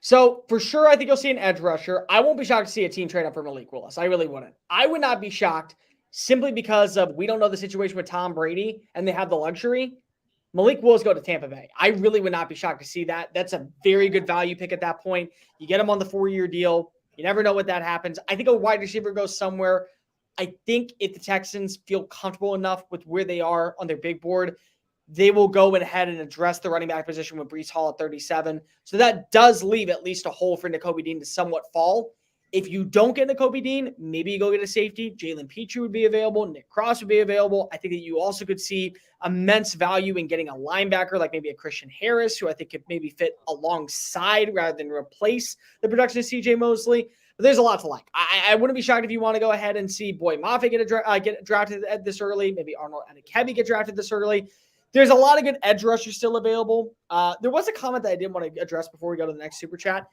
So for sure, I think you'll see an edge rusher. I won't be shocked to see a team trade up for Malik Willis. I really wouldn't. I would not be shocked simply because of we don't know the situation with Tom Brady and they have the luxury. Malik Willis go to Tampa Bay. I really would not be shocked to see that. That's a very good value pick at that point. You get him on the 4-year deal. You never know what that happens. I think a wide receiver goes somewhere. I think if the Texans feel comfortable enough with where they are on their big board, they will go ahead and address the running back position with Breece Hall at 37. So that does leave at least a hole for Nakobe Dean to somewhat fall. If you don't get Nakobe Dean, maybe you go get a safety. Jalen Petrie would be available. Nick Cross would be available. I think that you also could see immense value in getting a linebacker like maybe a Christian Harris, who I think could maybe fit alongside rather than replace the production of CJ Mosley. But there's a lot to like. I wouldn't be shocked if you want to go ahead and see Boy Mafe get drafted this early. Maybe Arnold Adekebi get drafted this early. There's a lot of good edge rushers still available. There was a comment that I didn't want to address before we go to the next super chat.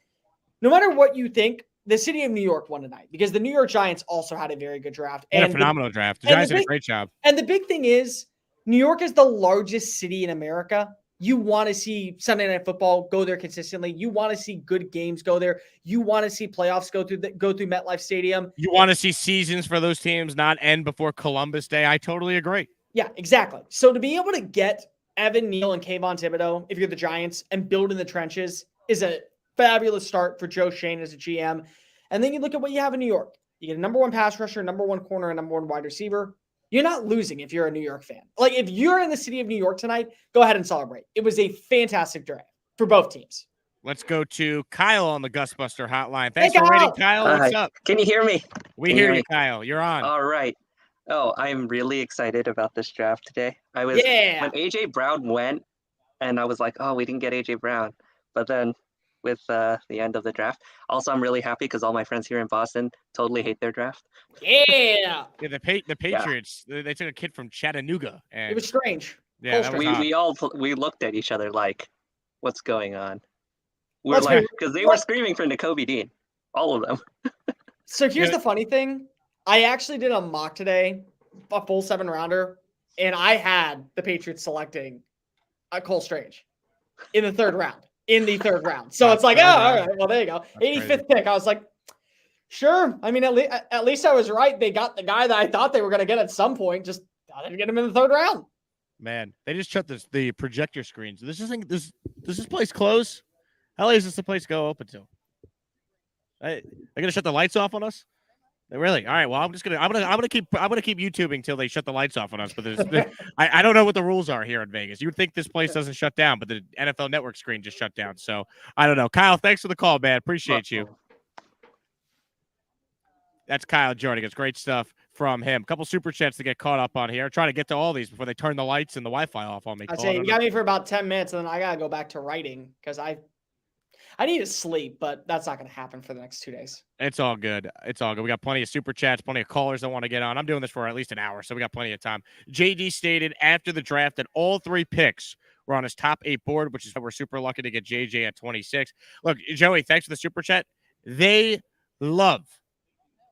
No matter what you think, the city of New York won tonight because the New York Giants also had a very good draft. And a phenomenal draft. The Giants did a great job. And the big thing is, New York is the largest city in America. You want to see Sunday Night Football go there consistently. You want to see good games go there. You want to see playoffs go through MetLife Stadium. You want to see seasons for those teams not end before Columbus Day. I totally agree. Yeah, exactly. So to be able to get Evan Neal and Kayvon Thibodeau, if you're the Giants, and build in the trenches is a fabulous start for Joe Shane as a GM. And then you look at what you have in New York. You get a number 1 pass rusher, number 1 corner, and number 1 wide receiver. You're not losing if you're a New York fan. Like, if you're in the city of New York tonight, go ahead and celebrate. It was a fantastic draft for both teams. Let's go to Kyle on the Gustbuster hotline. Thanks for waiting, Kyle. What's up? Can you hear me? We hear you, Kyle. You're on. All right. Oh, I'm really excited about this draft today. When AJ Brown went, and I was like, oh, we didn't get AJ Brown. But then with the end of the draft, also I'm really happy because all my friends here in Boston totally hate their draft. Yeah. The Patriots, they took a kid from Chattanooga. And it was strange. Yeah, that was we looked at each other like, what's going on? We're like, because they were screaming for Nakobe Dean, all of them. So here's the funny thing. I actually did a mock today, a full 7-rounder, and I had the Patriots selecting Cole Strange in the third round. So it's like, oh, all right, well, there you go. 85th pick. I was like, sure. I mean, at least I was right. They got the guy that I thought they were going to get at some point. Just I didn't get him in the third round. Man, they just shut the projector screens. Does this place close? How late is this place go open till? They're gonna shut the lights off on us? Really? All right. Well, I'm gonna keep YouTubing till they shut the lights off on us. But I don't know what the rules are here in Vegas. You would think this place doesn't shut down, but the NFL Network screen just shut down. So I don't know. Kyle, thanks for the call, man. Appreciate you. That's Kyle joining us. Great stuff from him. A couple super chats to get caught up on here. Trying to get to all these before they turn the lights and the Wi-Fi off on me. I say you got me for about 10 minutes, and then I gotta go back to writing because I need to sleep, but that's not going to happen for the next 2 days. It's all good. We got plenty of super chats, plenty of callers that want to get on. I'm doing this for at least an hour, so we got plenty of time. JD stated after the draft that all 3 picks were on his top 8 board, which is why we're super lucky to get JJ at 26. Look, Joey, thanks for the super chat. They love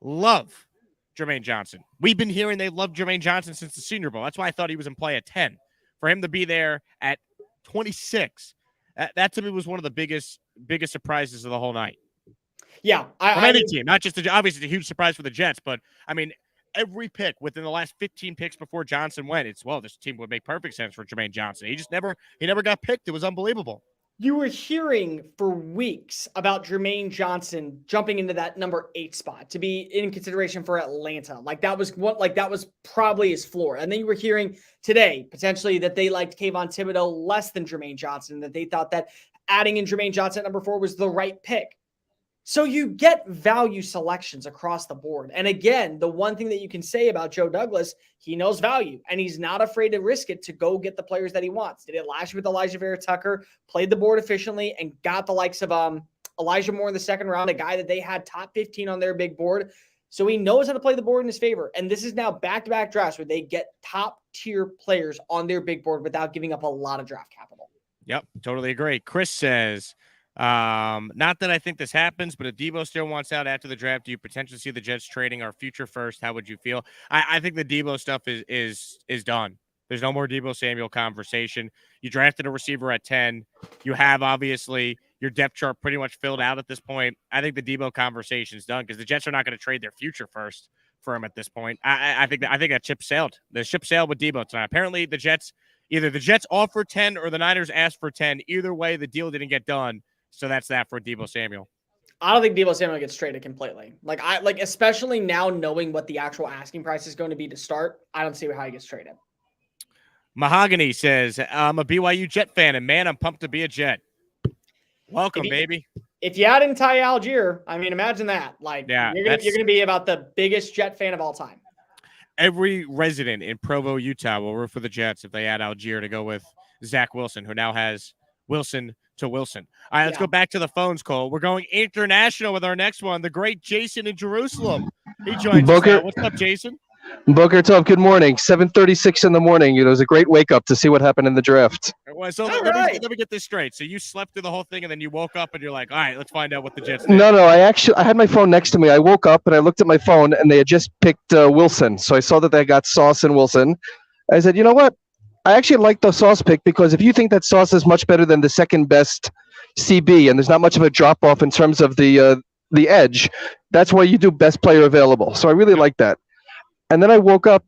Jermaine Johnson. We've been hearing they love Jermaine Johnson since the Senior Bowl. That's why I thought he was in play at 10. For him to be there at 26, that to me was one of the biggest surprises of the whole night. Yeah. From any team, not just obviously a huge surprise for the Jets, but I mean, every pick within the last 15 picks before Johnson went, this team would make perfect sense for Jermaine Johnson. He never got picked. It was unbelievable. You were hearing for weeks about Jermaine Johnson jumping into that number 8 spot to be in consideration for Atlanta. That was probably his floor. And then you were hearing today potentially that they liked Kayvon Thibodeau less than Jermaine Johnson, that they thought that adding in Jermaine Johnson at number 4 was the right pick. So you get value selections across the board. And again, the one thing that you can say about Joe Douglas, he knows value and he's not afraid to risk it to go get the players that he wants. Did it last year with Elijah Vera Tucker, played the board efficiently and got the likes of Elijah Moore in the second round, a guy that they had top 15 on their big board. So he knows how to play the board in his favor. And this is now back-to-back drafts where they get top tier players on their big board without giving up a lot of draft capital. Yep, totally agree. Chris says, not that I think this happens, but if Debo still wants out after the draft, do you potentially see the Jets trading our future first? How would you feel? I think the Debo stuff is done. There's no more Debo Samuel conversation. You drafted a receiver at 10. You have obviously your depth chart pretty much filled out at this point. I think the Debo conversation's done because the Jets are not going to trade their future first for him at this point. I think that ship sailed. The ship sailed with Debo tonight. Apparently, either the Jets offered 10 or the Niners asked for 10. Either way, the deal didn't get done. So that's that for Debo Samuel. I don't think Debo Samuel gets traded completely. Especially now knowing what the actual asking price is going to be to start, I don't see how he gets traded. Mahogany says, I'm a BYU Jet fan, and man, I'm pumped to be a Jet. Welcome, baby. If you add in Ty Algier, I mean, imagine that. You're gonna be about the biggest Jet fan of all time. Every resident in Provo, Utah will root for the Jets if they add Algier to go with Zach Wilson, who now has Wilson to Wilson. All right, let's go back to the phones, Cole. We're going international with our next one, the great Jason in Jerusalem. He joins us now. What's up, Jason? Boker Tov, good morning. 7:36 in the morning. It was a great wake up to see what happened in the draft. So let me get this straight. So you slept through the whole thing, and then you woke up, and you're like, all right, let's find out what the Jets did. No, I had my phone next to me. I woke up, and I looked at my phone, and they had just picked Wilson. So I saw that they got Sauce and Wilson. I said, you know what? I actually like the Sauce pick because if you think that Sauce is much better than the second best CB, and there's not much of a drop-off in terms of the edge, that's why you do best player available. So I really like that. And then I woke up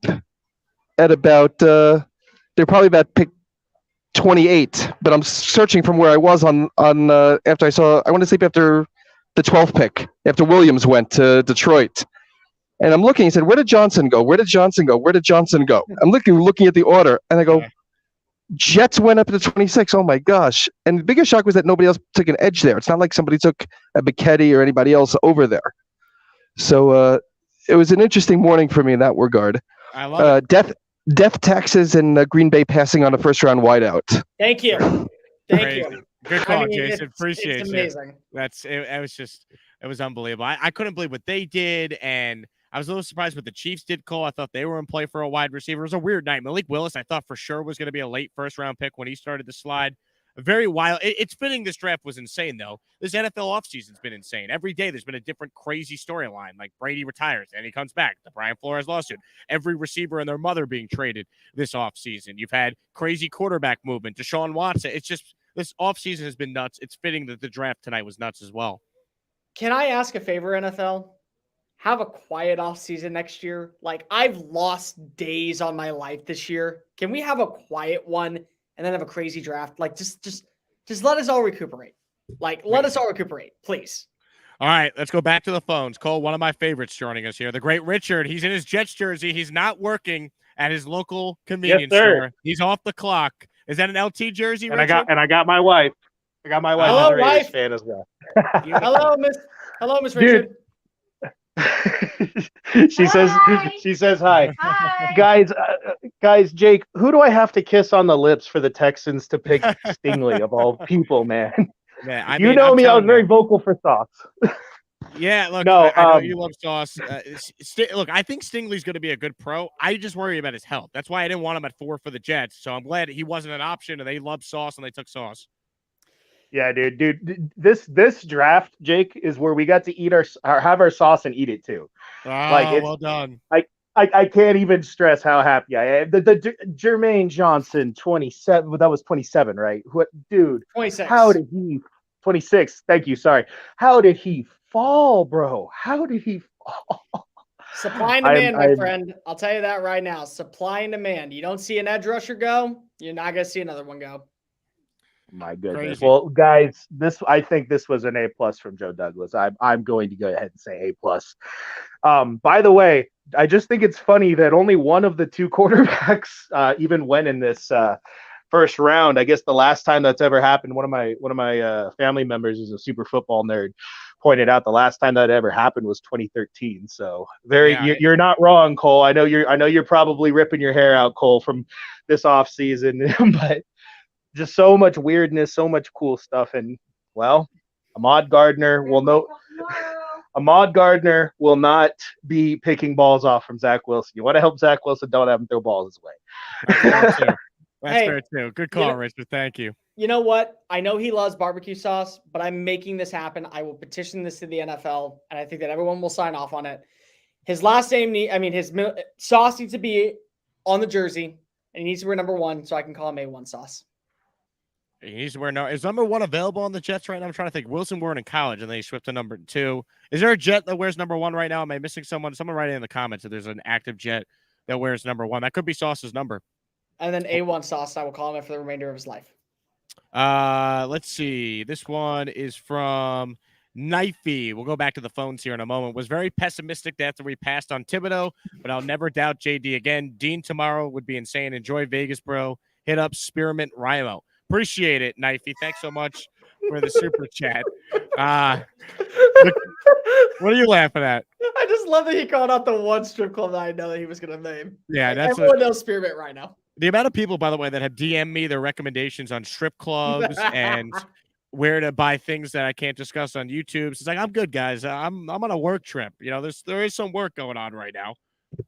at about, they're probably about pick 28, but I'm searching from where I was on after I went to sleep after the 12th pick, after Williams went to Detroit. And I'm looking, he said, where did Johnson go? Where did Johnson go? Where did Johnson go? I'm looking at the order, and I go, Jets went up to 26. Oh my gosh. And the biggest shock was that nobody else took an edge there. It's not like somebody took a Bichetti or anybody else over there. So, it was an interesting morning for me in that regard. I love it. Death taxes and Green Bay passing on a first-round wideout. Thank you. Thank you. Good call, Jason. Appreciate it. It's amazing. It was unbelievable. I couldn't believe what they did, and I was a little surprised what the Chiefs did, Cole. I thought they were in play for a wide receiver. It was a weird night. Malik Willis, I thought for sure was going to be a late first-round pick when he started to slide. Very wild. It's fitting this draft was insane, though. This NFL offseason's been insane. Every day there's been a different crazy storyline. Like Brady retires and he comes back. The Brian Flores lawsuit. Every receiver and their mother being traded this offseason. You've had crazy quarterback movement. Deshaun Watson. It's just this offseason has been nuts. It's fitting that the draft tonight was nuts as well. Can I ask a favor, NFL? Have a quiet offseason next year. I've lost days on my life this year. Can we have a quiet one? And then have a crazy draft. Just let us all recuperate. Let us all recuperate, please. All right, let's go back to the phones. Cole, one of my favorites joining us here, the great Richard. He's in his Jets jersey. He's not working at his local convenience store. He's off the clock. Is that an LT jersey, and Richard? I got my wife. Hello, wife. Fan as well. Hello, Miss Richard. She says hi. Guys, Jake, who do I have to kiss on the lips for the Texans to pick Stingley of all people, man? I was very vocal for Sauce. Yeah, look, I know you love Sauce. Look, I think Stingley's going to be a good pro. I just worry about his health. That's why I didn't want him at 4 for the Jets. So I'm glad he wasn't an option, and they loved Sauce, and they took Sauce. Yeah, dude, this draft, Jake, is where we got to eat have our sauce and eat it too. Oh, well done. I can't even stress how happy I am. The Jermaine Johnson 27, that was 27, right? What, dude? 26. How did he? 26. Thank you. Sorry. How did he fall, bro? How did he fall? Supply and demand, my friend. I'll tell you that right now. Supply and demand. You don't see an edge rusher go, you're not gonna see another one go. My goodness. Crazy. Well, guys, I think this was an A+ from Joe Douglas. I'm going to go ahead and say A+. By the way, I just think it's funny that only one of the two quarterbacks even went in this first round. I guess the last time that's ever happened, one of my family members is a super football nerd, pointed out the last time that ever happened was 2013. So you're not wrong, Cole. I know you're probably ripping your hair out, Cole, from this offseason, but just so much weirdness, so much cool stuff. And well, Ahmad Gardner will not be picking balls off from Zach Wilson. You want to help Zach Wilson, don't have him throw balls his way. That's fair too. Good call, Richard. Thank you. You know what? I know he loves barbecue sauce, but I'm making this happen. I will petition this to the NFL, and I think that everyone will sign off on it. His last name, his sauce needs to be on the jersey, and he needs to wear number 1, so I can call him A1 sauce. He's wearing is number 1 available on the Jets right now? I'm trying to think. Wilson wore it in college, and then he swapped to number 2. Is there a Jet that wears number 1 right now? Am I missing someone? Someone write it in the comments if there's an active Jet that wears number 1. That could be Sauce's number. And then A1 Sauce, I will call him for the remainder of his life. Let's see. This one is from Knifey. We'll go back to the phones here in a moment. Was very pessimistic after we passed on Thibodeau, but I'll never doubt JD again. Dean tomorrow would be insane. Enjoy Vegas, bro. Hit up Spearmint Rimo. Appreciate it, Knifey. Thanks so much for the super chat. What are you laughing at? I just love that he called out the one strip club that I know that he was going to name. Yeah, that's everyone knows Spearmint right now. The amount of people, by the way, that have DM'd me their recommendations on strip clubs and where to buy things that I can't discuss on YouTube. It's like, I'm good, guys. I'm on a work trip. You know, there is some work going on right now.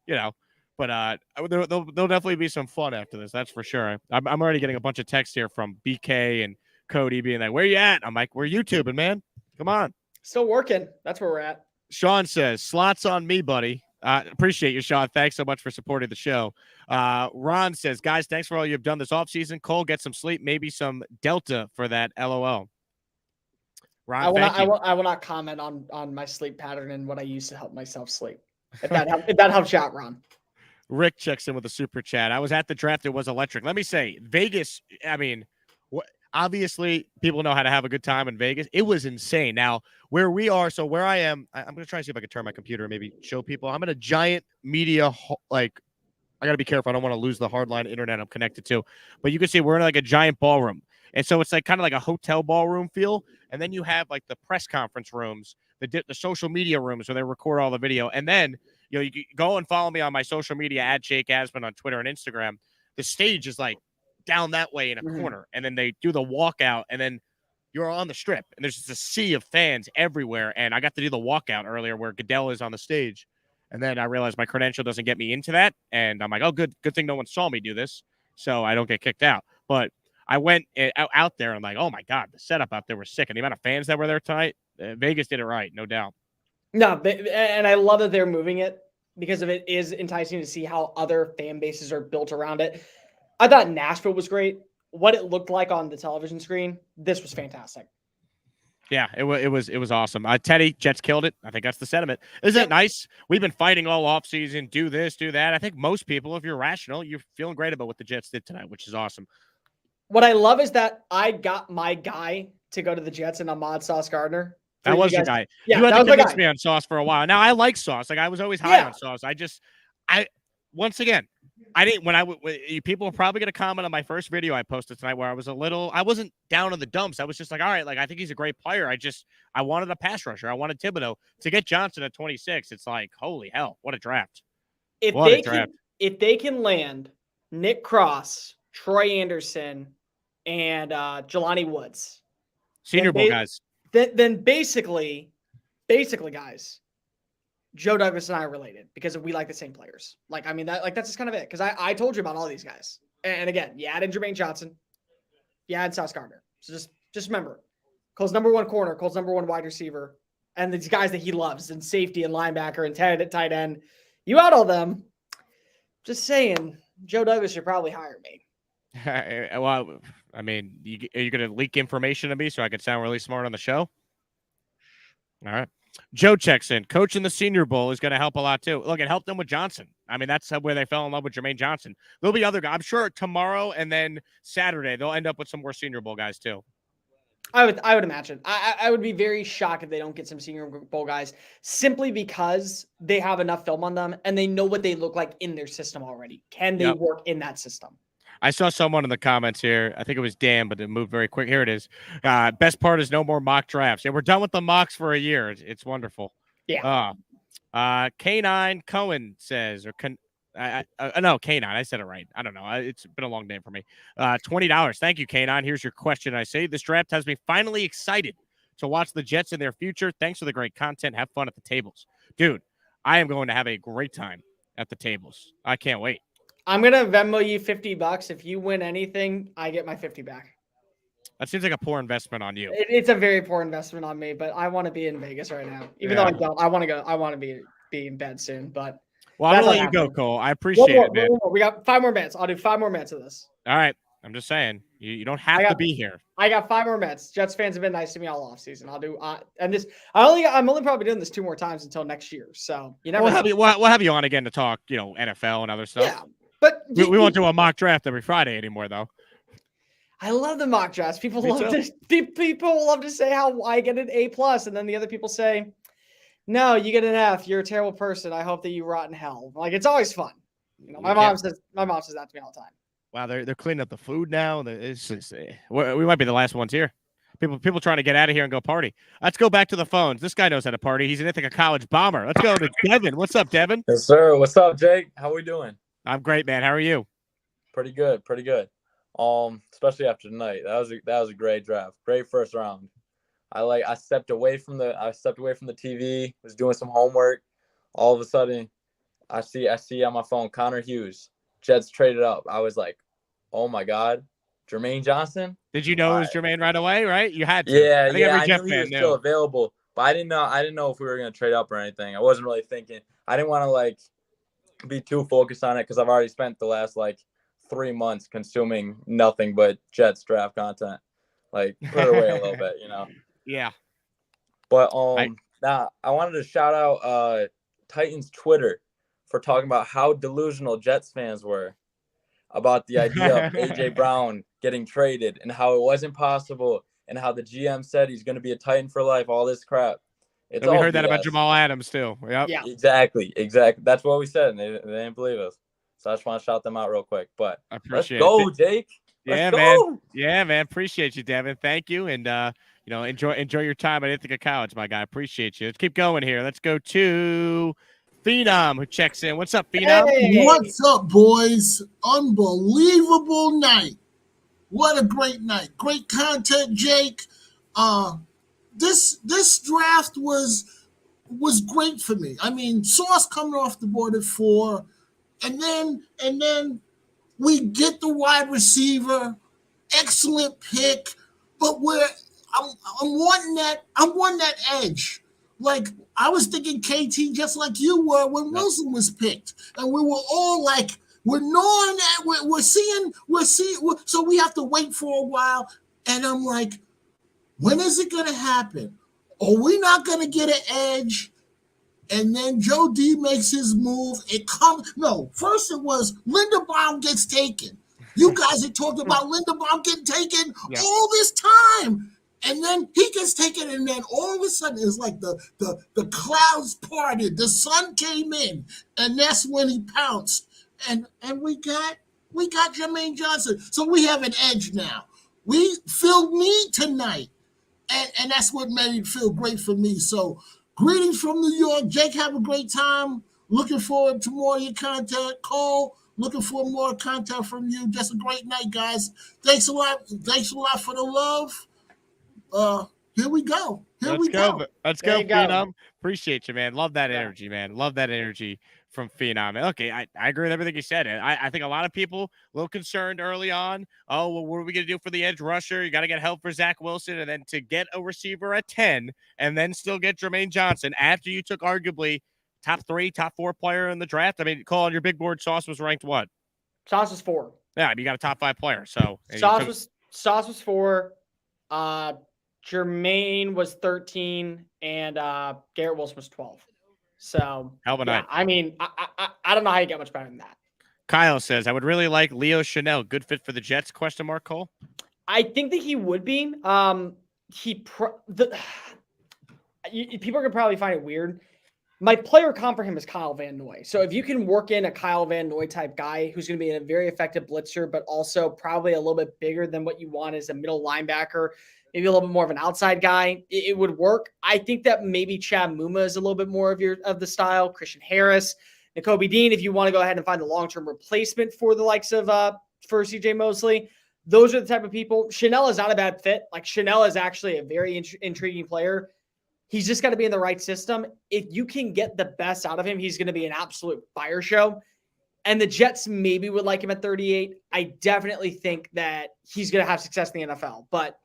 You know. But there'll definitely be some fun after this. That's for sure. I'm already getting a bunch of texts here from BK and Cody being like, where you at? I'm like, we're YouTubing, man. Come on. Still working. That's where we're at. Sean says, slots on me, buddy. Appreciate you, Sean. Thanks so much for supporting the show. Ron says, guys, thanks for all you've done this offseason. Cole, get some sleep. Maybe some Delta for that. LOL. Ron, I will not comment on my sleep pattern and what I use to help myself sleep. If that helps you out, Ron. Rick checks in with a super chat. I was at the draft. It was electric. Let me say, Vegas, I mean, obviously people know how to have a good time in Vegas. It was insane. Now, where we are, so where I am, I'm going to try and see if I can turn my computer and maybe show people. I'm in a giant media, I got to be careful. I don't want to lose the hardline internet I'm connected to. But you can see we're in like a giant ballroom. And so it's like kind of like a hotel ballroom feel. And then you have like the press conference rooms, the social media rooms where they record all the video. And then, you know, you can go and follow me on my social media at Jake Asman on Twitter and Instagram. The stage is like down that way in a corner. And then they do the walkout. And then you're on the strip. And there's just a sea of fans everywhere. And I got to do the walkout earlier where Goodell is on the stage. And then I realized my credential doesn't get me into that. And I'm like, oh, good thing no one saw me do this so I don't get kicked out. But I went out there and I'm like, oh, my God, the setup out there was sick. And the amount of fans that were there tonight, Vegas did it right, no doubt. No, and I love that they're moving it because of it is enticing to see how other fan bases are built around it. I thought Nashville was great. What it looked like on the television screen, this was fantastic. Yeah, it was awesome. Teddy, Jets killed it. I think that's the sentiment. Isn't it nice? We've been fighting all offseason, do this, do that. I think most people, if you're rational, you're feeling great about what the Jets did tonight, which is awesome. What I love is that I got my guy to go to the Jets and Ahmad Sauce Gardner. That was your guy. Yeah, you had to convince me on Sauce for a while. Now I like Sauce. Like I was always high on Sauce. Once again, I didn't. People are probably going to comment on my first video I posted tonight where I wasn't down in the dumps. I was just like, all right, like I think he's a great player. I wanted a pass rusher. I wanted Thibodeau to get Johnson at 26. It's like, holy hell, what a draft! If they can land Nick Cross, Troy Anderson, and Jelani Woods, Senior Bowl guys. Then basically, guys, Joe Douglas and I are related because we like the same players. Like, I mean, that's just kind of it. Because I told you about all these guys. And again, you add in Jermaine Johnson, you add Sauce Gardner. So just remember, Cole's number one corner, Cole's number one wide receiver, and these guys that he loves, and safety and linebacker and tight end. You add all them. Just saying, Joe Douglas should probably hire me. Well, I mean, are you going to leak information to me so I can sound really smart on the show? All right. Joe checks in. Coaching the Senior Bowl is going to help a lot, too. Look, it helped them with Johnson. I mean, that's where they fell in love with Jermaine Johnson. There'll be other guys. I'm sure tomorrow and then Saturday, they'll end up with some more Senior Bowl guys, too. I would imagine. I would be very shocked if they don't get some Senior Bowl guys simply because they have enough film on them and they know what they look like in their system already. Can they work in that system? I saw someone in the comments here. I think it was Dan, but it moved very quick. Here it is. Best part is no more mock drafts. Yeah, we're done with the mocks for a year. It's wonderful. Yeah. K9 Cohen says, no, K9. I said it right. I don't know. It's been a long day for me. $20. Thank you, K9. Here's your question. I say this draft has me finally excited to watch the Jets in their future. Thanks for the great content. Have fun at the tables. Dude, I am going to have a great time at the tables. I can't wait. I'm going to Venmo you $50. If you win anything, I get my 50 back. That seems like a poor investment on you. It's a very poor investment on me, but I want to be in Vegas right now. Even though I don't, I want to go. I want to be in bed soon, but. Well, I'm going to let you go, Cole. I appreciate it, man. We got 5 more minutes. I'll do 5 more minutes of this. All right. I'm just saying. You don't have to be here. I got 5 more minutes. Jets fans have been nice to me all offseason. I'll do I'm only probably doing this 2 more times until next year. So you never. We'll have you on again to talk, NFL and other stuff. Yeah, but we won't do a mock draft every Friday anymore, though. I love the mock drafts. People love to say how I get an A+, and then the other people say, "No, you get an F. You're a terrible person. I hope that you rot in hell." Like, it's always fun. My mom says that to me all the time. Wow, they're cleaning up the food now. We might be the last ones here. People trying to get out of here and go party. Let's go back to the phones. This guy knows how to party. He's an Ithaca College bomber. Let's go to Devin. What's up, Devin? Yes, sir. What's up, Jake? How we doing? I'm great, man. How are you? Pretty good. Especially after tonight. That was a great draft. Great first round. I stepped away from the TV, was doing some homework. All of a sudden, I see on my phone Connor Hughes, Jets traded up. I was like, "Oh my God, Jermaine Johnson." Did you know it was Jermaine right away? Right? You had to. Yeah, I think every Jet knew he fan was knew. still available, but I didn't know if we were gonna trade up or anything. I wasn't really thinking. I didn't want to be too focused on it because I've already spent the last 3 months consuming nothing but Jets draft content. Put it away a little bit, Yeah. But now I wanted to shout out Titans Twitter for talking about how delusional Jets fans were about the idea of AJ Brown getting traded and how it wasn't possible and how the GM said he's going to be a Titan for life, all this crap. We heard that about Jamal Adams too. Yep. Yeah. Exactly. That's what we said, and they didn't believe us. So I just want to shout them out real quick. But I appreciate let's go, Jake. Yeah, man. Yeah, man. Appreciate you, Devin. Thank you. And enjoy your time at Ithaca College, my guy. Appreciate you. Let's keep going here. Let's go to Phenom, who checks in. What's up, Phenom? Hey. What's up, boys? Unbelievable night. What a great night. Great content, Jake. This draft was great for me. I mean, Sauce coming off the board at 4, and then we get the wide receiver, excellent pick, but I'm wanting that edge. I was thinking KT just like you were when Wilson was picked, and we were all we're knowing that we're seeing, so we have to wait for a while. And I'm like, when is it going to happen? Are we not going to get an edge? And then Joe D makes his move. First it was Linderbaum gets taken. You guys had talked about Linderbaum getting taken all this time. And then he gets taken, and then all of a sudden it's like the clouds parted, the sun came in, and that's when he pounced. And we got Jermaine Johnson. So we have an edge now. We filled need tonight. And that's what made it feel great for me. So greetings from New York. Jake, have a great time. Looking forward to more of your content. Cole, looking for more content from you. Just a great night, guys. Thanks a lot. Thanks a lot for the love. Here we go. Let's go, Phenom. Appreciate you, man. Love that energy, man. Love that energy from Phenom. Okay, I agree with everything you said. I think a lot of people a little concerned early on. Oh, well, what are we going to do for the edge rusher? You got to get help for Zach Wilson, and then to get a receiver at 10 and then still get Jermaine Johnson after you took arguably top 3, top 4 player in the draft. I mean, Cole, on your big board, Sauce was ranked what? Sauce was 4. Yeah, you got a top 5 player. So Sauce was 4. Jermaine was 13, and Garrett Wilson was 12. So, hell of a night. I mean, I don't know how you get much better than that. Kyle says, I would really like Leo Chanel. Good fit for the Jets, ? Cole? I think that he would be. People are going to probably find it weird. My player comp for him is Kyle Van Noy. So if you can work in a Kyle Van Noy type guy who's going to be a very effective blitzer, but also probably a little bit bigger than what you want as a middle linebacker, maybe a little bit more of an outside guy, it would work. I think that maybe Chad Muma is a little bit more of the style. Christian Harris, Nakobe Dean, if you want to go ahead and find a long-term replacement for the likes of for CJ Mosley. Those are the type of people. Chanel is not a bad fit. Chanel is actually a very intriguing player. He's just got to be in the right system. If you can get the best out of him, he's going to be an absolute fire show. And the Jets maybe would like him at 38. I definitely think that he's going to have success in the NFL, but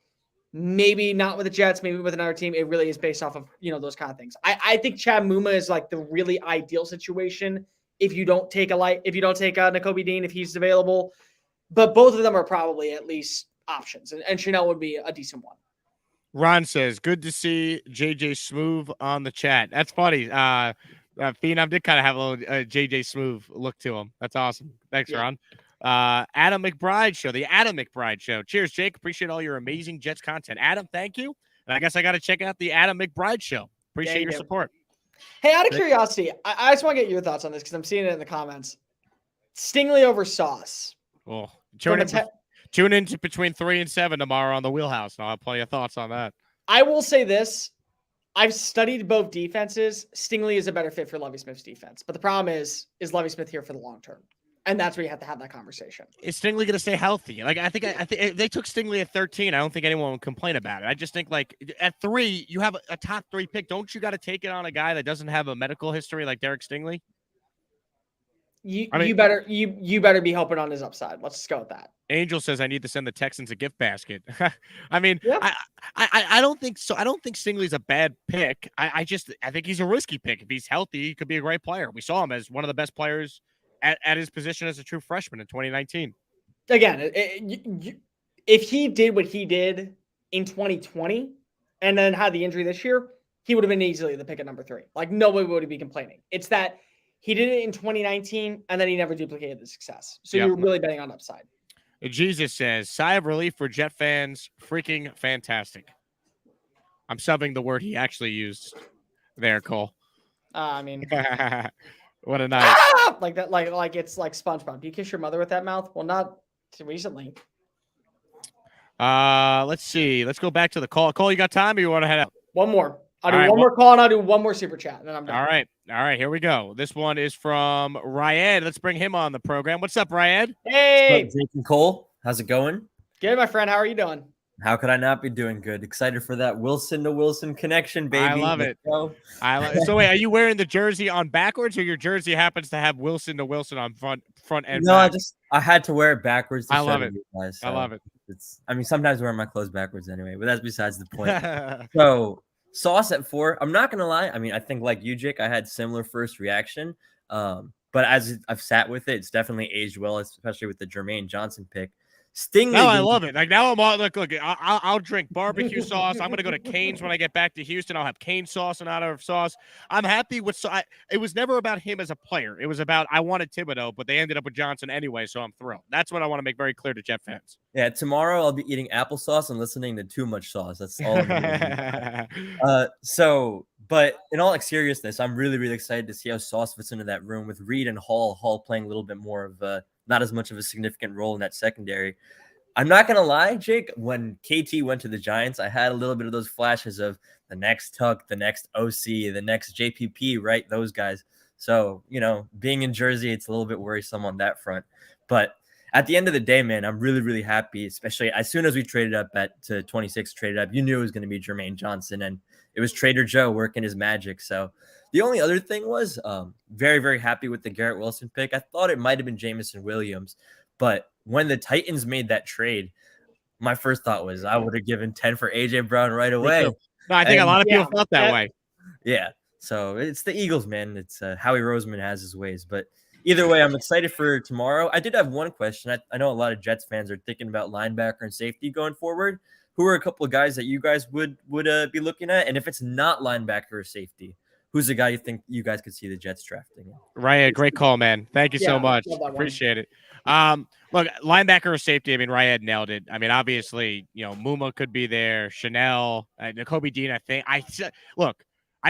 maybe not with the Jets, maybe with another team. It really is based off of, those kind of things. I think Chad Muma is the really ideal situation if you don't take Nakobe Dean, if he's available. but both of them are probably at least options, and Chanel would be a decent one. Ron says, good to see JJ Smoove on the chat. That's funny. Phenom did kind of have a little JJ Smoove look to him. That's awesome. Thanks, Ron. Adam McBride Show, the Adam McBride Show. Cheers, Jake. Appreciate all your amazing Jets content. Adam, thank you. And I guess I got to check out the Adam McBride Show. Appreciate your support. Hey, out of curiosity, I just want to get your thoughts on this because I'm seeing it in the comments. Stingley over Sauce. Oh, tune in to between 3 and 7 tomorrow on the Wheelhouse, and I'll have plenty of thoughts on that. I will say this. I've studied both defenses. Stingley is a better fit for Lovie Smith's defense. But the problem is Lovie Smith here for the long term? And that's where you have to have that conversation. Is Stingley going to stay healthy? Like, I think if they took Stingley at 13, I don't think anyone would complain about it. I just think, like, at 3, you have a top 3 pick. Don't you got to take it on a guy that doesn't have a medical history like Derek Stingley? You better be hoping on his upside. Let's just go with that. Angel says I need to send the Texans a gift basket. I mean, yeah. I don't think so. I don't think Stingley's a bad pick. I think he's a risky pick. If he's healthy, he could be a great player. We saw him as one of the best players at his position as a true freshman in 2019. Again, if he did what he did in 2020 and then had the injury this year, he would have been easily the pick at number 3. Like, nobody would be complaining. It's that he did it in 2019, and then he never duplicated the success. So you're really betting on upside. Jesus says, sigh of relief for Jet fans. Freaking fantastic. I'm subbing the word he actually used there, Cole. I mean, what a night. Like that, like it's like SpongeBob. Do you kiss your mother with that mouth? Well, not recently. Let's see. Let's go back to the call. Cole, you got time or you want to head out? One more. I'll do one more call and I'll do one more super chat, and then I'm done. All right. Here we go. This one is from Ryad. Let's bring him on the program. What's up, Ryad? Hey, what's up, Jake and Cole. How's it going? Good, my friend. How are you doing? How could I not be doing good? Excited for that Wilson to Wilson connection, baby. I love it. So wait, are you wearing the jersey on backwards, or your jersey happens to have Wilson to Wilson on front and no, back? I had to wear it backwards. To I love it. You guys, I love it. Sometimes I wear my clothes backwards anyway, but that's besides the point. So Sauce at 4. I'm not gonna lie. I mean, I think like you, Jake, I had similar first reaction. But as I've sat with it, it's definitely aged well, especially with the Jermaine Johnson pick. Stingley. No, I love it. Like now I'm all look. I'll drink barbecue sauce. I'm gonna go to Cane's when I get back to Houston. I'll have Cane sauce and out of sauce. I'm happy with. It was never about him as a player. It was about I wanted Thibodeau, but they ended up with Johnson anyway, so I'm thrilled. That's what I want to make very clear to Jet fans. Yeah, tomorrow I'll be eating applesauce and listening to Too Much Sauce. That's all I'm doing. But in all seriousness, I'm really, really excited to see how Sauce fits into that room with Reed and Hall. Hall playing a little bit more of not as much of a significant role in that secondary. I'm not going to lie, Jake, when KT went to the Giants, I had a little bit of those flashes of the next Tuck, the next OC, the next JPP, right? Those guys. So, being in Jersey, it's a little bit worrisome on that front. But at the end of the day, man, I'm really, really happy, especially as soon as we traded up to 26, you knew it was going to be Jermaine Johnson, and it was Trader Joe working his magic. So the only other thing was very, very happy with the Garrett Wilson pick. I thought it might have been Jamison Williams, but when the Titans made that trade, my first thought was I would have given 10 for AJ Brown right away. No, I think a lot of people felt that way. Yeah. So it's the Eagles, man. It's Howie Roseman has his ways. But either way, I'm excited for tomorrow. I did have one question. I know a lot of Jets fans are thinking about linebacker and safety going forward. Who are a couple of guys that you guys would be looking at? And if it's not linebacker or safety, who's the guy you think you guys could see the Jets drafting? Ryad, great call, man. Thank you so much. Appreciate it. Look, linebacker or safety, I mean, Ryad nailed it. I mean, obviously, Muma could be there, Chanel, Nakobe Dean, I think. I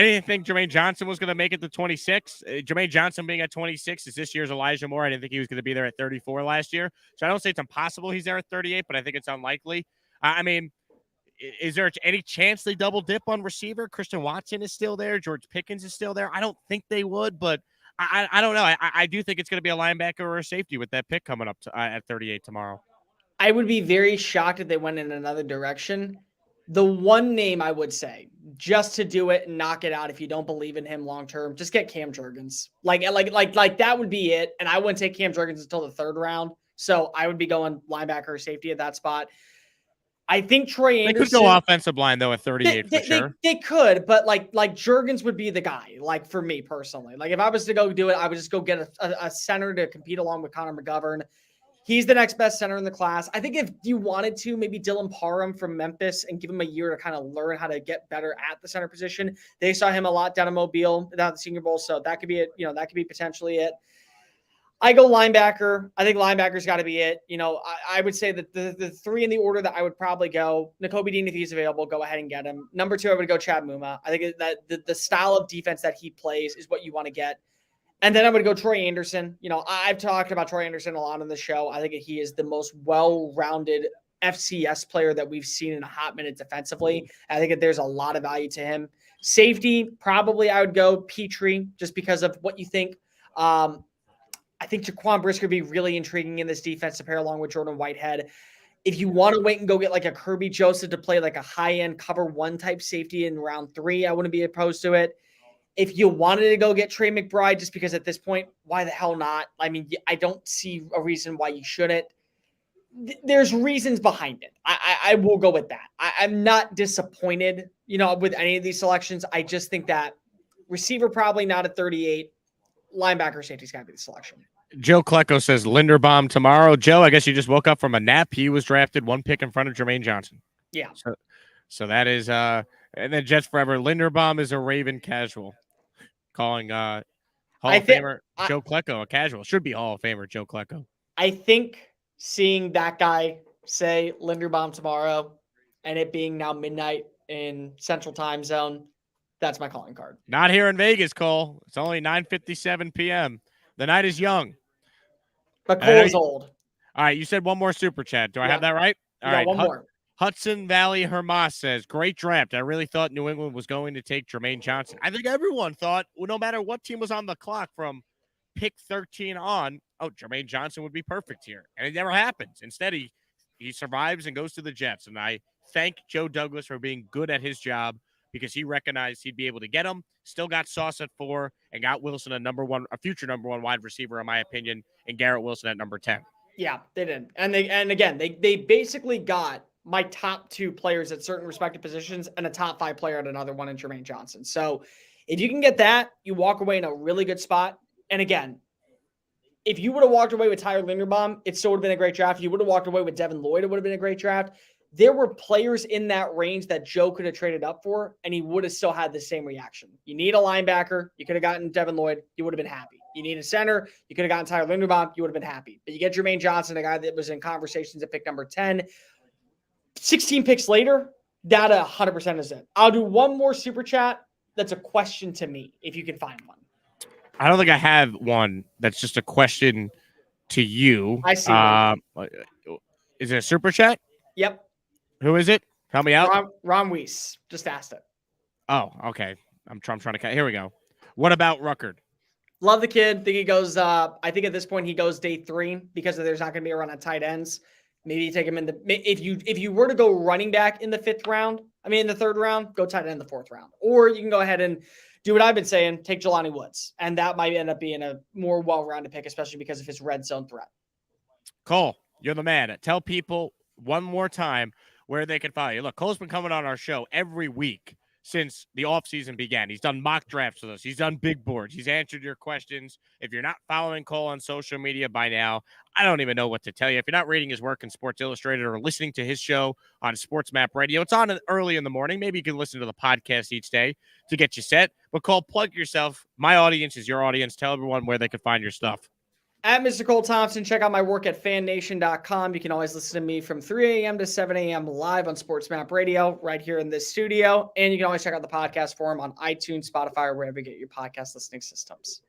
didn't think Jermaine Johnson was going to make it to 26. Jermaine Johnson being at 26 is this year's Elijah Moore. I didn't think he was going to be there at 34 last year. So I don't say it's impossible he's there at 38, but I think it's unlikely. I mean, is there any chance they double dip on receiver? Christian Watson is still there. George Pickens is still there. I don't think they would, but I don't know. I do think it's going to be a linebacker or a safety with that pick coming up at 38 tomorrow. I would be very shocked if they went in another direction. The one name I would say, just to do it and knock it out if you don't believe in him long term, just get Cam Jurgens. Like that would be it. And I wouldn't take Cam Jurgens until the 3rd round. So I would be going linebacker or safety at that spot. I think Troy Anderson. They could go offensive line though at 38 for sure. They could, but like Jurgens would be the guy. Like for me personally, like if I was to go do it, I would just go get a center to compete along with Connor McGovern. He's the next best center in the class. I think if you wanted to, maybe Dylan Parham from Memphis and give him a year to kind of learn how to get better at the center position. They saw him a lot down in Mobile, down at the Senior Bowl, so that could be it. That could be potentially it. I go linebacker. I think linebacker's got to be it. I would say that the three in the order that I would probably go, Nakobe Dean, if he's available, go ahead and get him. Number 2, I would go Chad Muma. I think that the style of defense that he plays is what you want to get. And then I'm going to go Troy Anderson. I've talked about Troy Anderson a lot on the show. I think he is the most well-rounded FCS player that we've seen in a hot minute defensively. I think that there's a lot of value to him. Safety, probably I would go Petrie just because of what you think. I think Jaquan Brisker would be really intriguing in this defense to pair along with Jordan Whitehead. If you want to wait and go get like a Kirby Joseph to play like a high-end cover 1 type safety in round 3, I wouldn't be opposed to it. If you wanted to go get Trey McBride, just because at this point, why the hell not? I mean, I don't see a reason why you shouldn't. There's reasons behind it. I will go with that. I'm not disappointed, with any of these selections. I just think that receiver probably not at 38. Linebacker safety's got to be the selection. Joe Klecko says Linderbaum tomorrow. Joe, I guess you just woke up from a nap. He was drafted 1 pick in front of Jermaine Johnson. Yeah. So that is and then Jets Forever. Linderbaum is a Raven casual. Calling Hall of Famer Joe Klecko a casual. Should be Hall of Famer Joe Klecko. I think seeing that guy say Linderbaum tomorrow and it being now midnight in Central Time Zone, that's my calling card. Not here in Vegas, Cole. It's only 9:57 p.m. The night is young. But Cole is old. All right, you said one more super chat. Do I have that right? All right, one more. Hudson Valley Hermas says, great draft. I really thought New England was going to take Jermaine Johnson. I think everyone thought, well, no matter what team was on the clock from pick 13 on, Jermaine Johnson would be perfect here. And it never happens. Instead, he survives and goes to the Jets. And I thank Joe Douglas for being good at his job because he recognized he'd be able to get him. Still got Sauce at 4 and got Wilson a future number 1 wide receiver, in my opinion, and Garrett Wilson at number 10. Yeah, they did. And again, they basically got my top 2 players at certain respective positions and a top 5 player at another one in Jermaine Johnson. So if you can get that, you walk away in a really good spot. And again, if you would have walked away with Tyler Linderbaum, it still would have been a great draft. If you would have walked away with Devin Lloyd, it would have been a great draft. There were players in that range that Joe could have traded up for, and he would have still had the same reaction. You need a linebacker. You could have gotten Devin Lloyd. You would have been happy. You need a center. You could have gotten Tyler Linderbaum. You would have been happy. But you get Jermaine Johnson, a guy that was in conversations at pick number 10. 16 picks later, that 100% is it. I'll do one more super chat. That's a question to me, if you can find one. I don't think I have one that's just a question to you. I see. Is it a super chat? Yep. Who is it? Help me out. Ron Weiss just asked it. Oh, okay. I'm trying to. Here we go. What about Ruckert? Love the kid. Think he goes. I think at this point he goes day 3 because there's not going to be a run on tight ends. Maybe you take him in the if you were to go running back in the 5th round. I mean in the 3rd round, go tight end in the 4th round. Or you can go ahead and do what I've been saying. Take Jelani Woods, and that might end up being a more well-rounded pick, especially because of his red zone threat. Cole, you're the man. Tell people one more time where they can follow you. Look, Cole's been coming on our show every week since the offseason began. He's done mock drafts with us. He's done big boards. He's answered your questions. If you're not following Cole on social media by now, I don't even know what to tell you. If you're not reading his work in Sports Illustrated or listening to his show on Sports Map Radio, it's on early in the morning. Maybe you can listen to the podcast each day to get you set. But Cole, plug yourself. My audience is your audience. Tell everyone where they can find your stuff. At Mr. Cole Thompson, check out my work at fannation.com. You can always listen to me from 3 a.m. to 7 a.m. live on Sports Map Radio right here in this studio. And you can always check out the podcast forum on iTunes, Spotify, or wherever you get your podcast listening systems.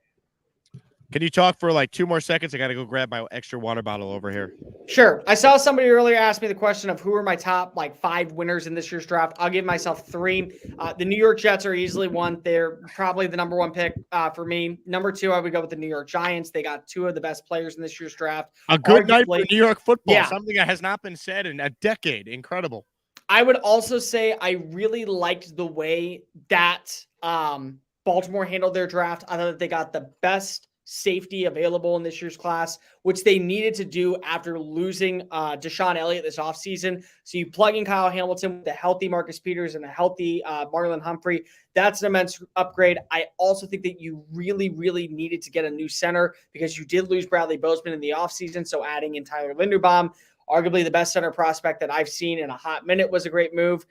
Can you talk for like 2 more seconds? I got to go grab my extra water bottle over here. Sure. I saw somebody earlier ask me the question of who are my top 5 winners in this year's draft. I'll give myself 3. The New York Jets are easily one. They're probably the number 1 pick for me. Number 2, I would go with the New York Giants. They got 2 of the best players in this year's draft. A good night for New York football. Yeah. Something that has not been said in a decade. Incredible. I would also say I really liked the way that Baltimore handled their draft. I thought that they got the best safety available in this year's class, which they needed to do after losing Deshaun Elliott this offseason. So you plug in Kyle Hamilton with the healthy Marcus Peters and the healthy Marlon Humphrey. That's an immense upgrade. I also think that you really, really needed to get a new center because you did lose Bradley Bozeman in the offseason. So adding in Tyler Linderbaum, arguably the best center prospect that I've seen in a hot minute, was a great move.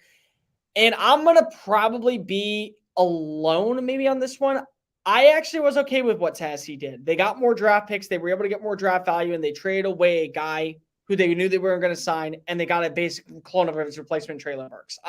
And I'm going to probably be alone maybe on this one. I actually was okay with what Tennessee did. They got more draft picks. They were able to get more draft value, and they traded away a guy who they knew they weren't going to sign, and they got a basic clone of his replacement, Treylon Burks.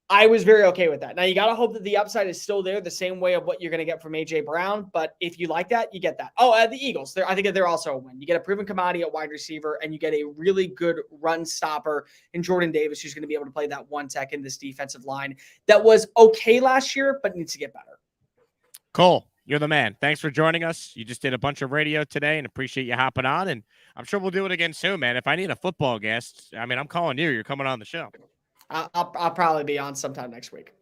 I was very okay with that. Now, you got to hope that the upside is still there, the same way of what you're going to get from A.J. Brown, but if you like that, you get that. Oh, the Eagles, I think they're also a win. You get a proven commodity at wide receiver, and you get a really good run stopper in Jordan Davis, who's going to be able to play that one tech in this defensive line that was okay last year, but needs to get better. Cole, you're the man. Thanks for joining us. You just did a bunch of radio today, and appreciate you hopping on, and I'm sure we'll do it again soon, man. If I need a football guest, I mean, I'm calling you. You're coming on the show. I'll probably be on sometime next week.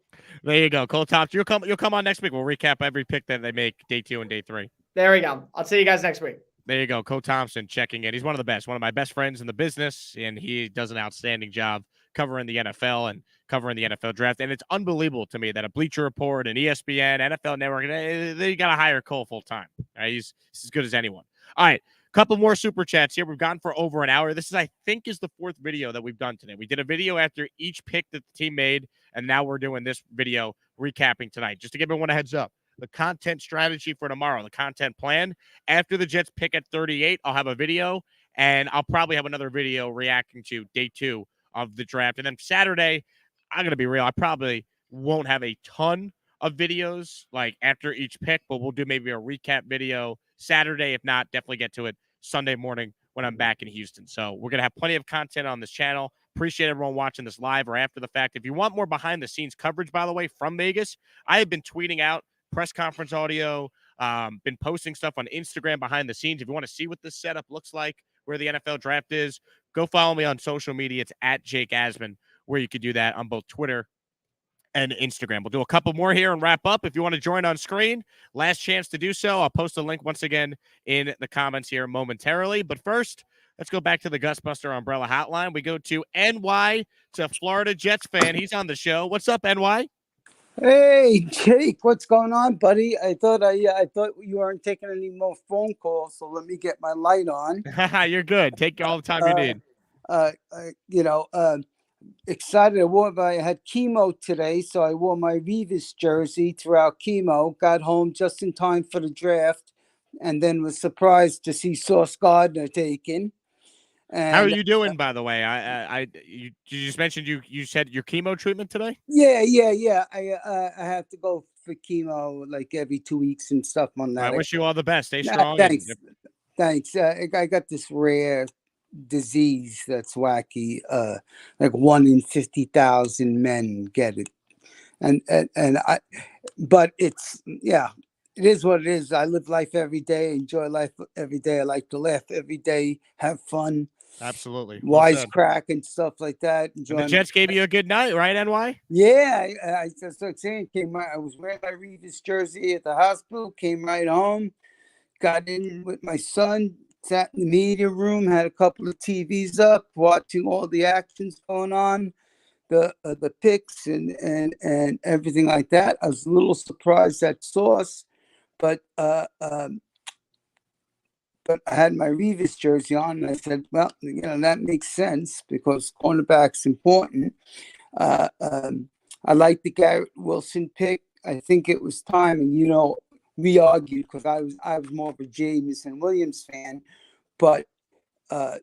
There you go. Cole Thompson, you'll come on next week. We'll recap every pick that they make day 2 and day 3. There we go. I'll see you guys next week. There you go. Cole Thompson checking in. He's one of the best, one of my best friends in the business, and he does an outstanding job covering the NFL and covering the NFL draft. And it's unbelievable to me that a Bleacher Report, an ESPN, NFL Network, they got to hire Cole full time. He's as good as anyone. All right. Couple more super chats here. We've gone for over an hour. This is, I think, is the 4th video that we've done today. We did a video after each pick that the team made, and now we're doing this video recapping tonight. Just to give everyone a heads up, the content strategy for tomorrow, the content plan. After the Jets pick at 38, I'll have a video, and I'll probably have another video reacting to day 2 of the draft. And then Saturday, I'm going to be real, I probably won't have a ton of videos like after each pick, but we'll do maybe a recap video Saturday. If not, definitely get to it Sunday morning when I'm back in Houston. So we're going to have plenty of content on this channel. Appreciate everyone watching this live or after the fact. If you want more behind the scenes coverage, by the way, from Vegas, I have been tweeting out press conference audio, been posting stuff on Instagram behind the scenes. If you want to see what this setup looks like, where the NFL draft is, go follow me on social media. It's at Jake Asman, where you could do that on both Twitter and Instagram. We'll do a couple more here and wrap up. If you want to join on screen, last chance to do so. I'll post a link once again in the comments here momentarily. But first, let's go back to the Gusbuster Umbrella Hotline. We go to NY, to Florida Jets fan. He's on the show. What's up, NY? Hey, Jake, what's going on, buddy? I thought you weren't taking any more phone calls, so let me get my light on. You're good. Take all the time you need. Excited. I had chemo today, so I wore my Revis jersey throughout chemo. Got home just in time for the draft, and then was surprised to see Sauce Gardner taken. And, how are you doing, by the way? You just mentioned you said your chemo treatment today? Yeah. I have to go for chemo like every 2 weeks and stuff on that. I wish you all the best. Stay strong. Thanks. I got this rare disease that's wacky. Like 1 in 50,000 men get it, but it's it is what it is. I live life every day, enjoy life every day. I like to laugh every day, have fun. Absolutely. Wisecrack and stuff like that. The Jets gave you a good night, right, NY? Yeah, I just started saying, I was wearing my Revis jersey at the hospital, came right home, got in with my son, sat in the media room, had a couple of TVs up, watching all the actions going on, the picks and everything like that. I was a little surprised at Sauce, but I had my Revis jersey on, and I said, well, that makes sense because cornerback's important. I like the Garrett Wilson pick. I think it was time, and we argued because I was more of a Jameson Williams fan, but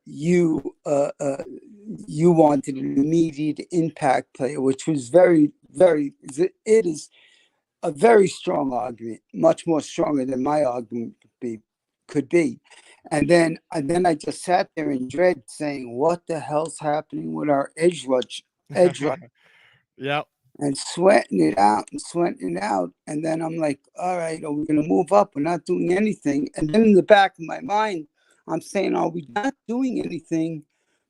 you wanted an immediate impact player, which was it is a very strong argument, much more stronger than my argument could be. And then I just sat there in dread saying, what the hell's happening with our edge rush? Yep. And sweating it out. And then I'm like, all right, are we going to move up? We're not doing anything. And then in the back of my mind, I'm saying, are we not doing anything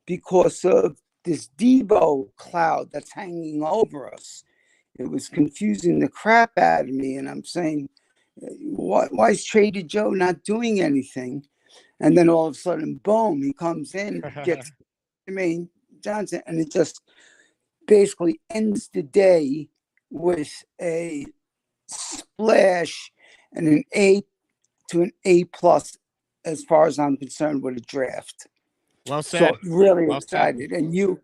because of this Debo cloud that's hanging over us? It was confusing the crap out of me. And I'm saying, Why is Trader Joe not doing anything? And then all of a sudden, boom, he comes in, gets Jermaine Johnson, and it just basically ends the day with a splash and an A to an A plus, as far as I'm concerned, with a draft. Well said. So really well excited. And you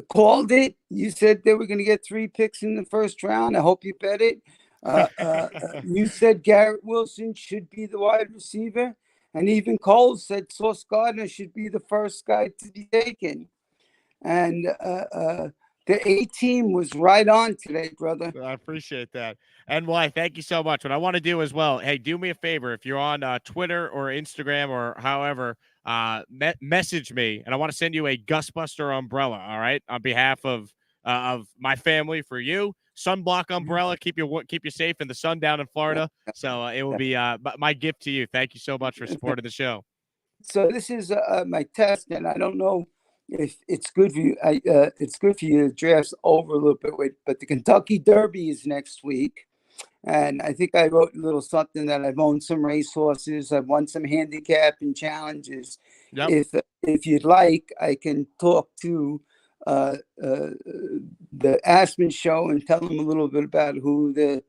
called it. You said they were going to get 3 picks in the first round. I hope you bet it. You said Garrett Wilson should be the wide receiver. And even Cole said Sauce Gardner should be the first guy to be taken. And the A team was right on today, brother. I appreciate that. NY, thank you so much. What I want to do as well, hey, do me a favor. If you're on Twitter or Instagram or however, message me, and I want to send you a Gustbuster umbrella, all right, on behalf of my family for you. Sunblock umbrella, keep you safe in the sun down in Florida. So it will be my gift to you. Thank you so much for supporting the show. So this is my test, and I don't know if it's good for you. It's good for you to draft over a little bit, but the Kentucky Derby is next week. And I think I wrote a little something that I've owned some racehorses. I've won some handicapping challenges. Yep. If you'd like, I can talk to the Asman show and tell them a little bit about who the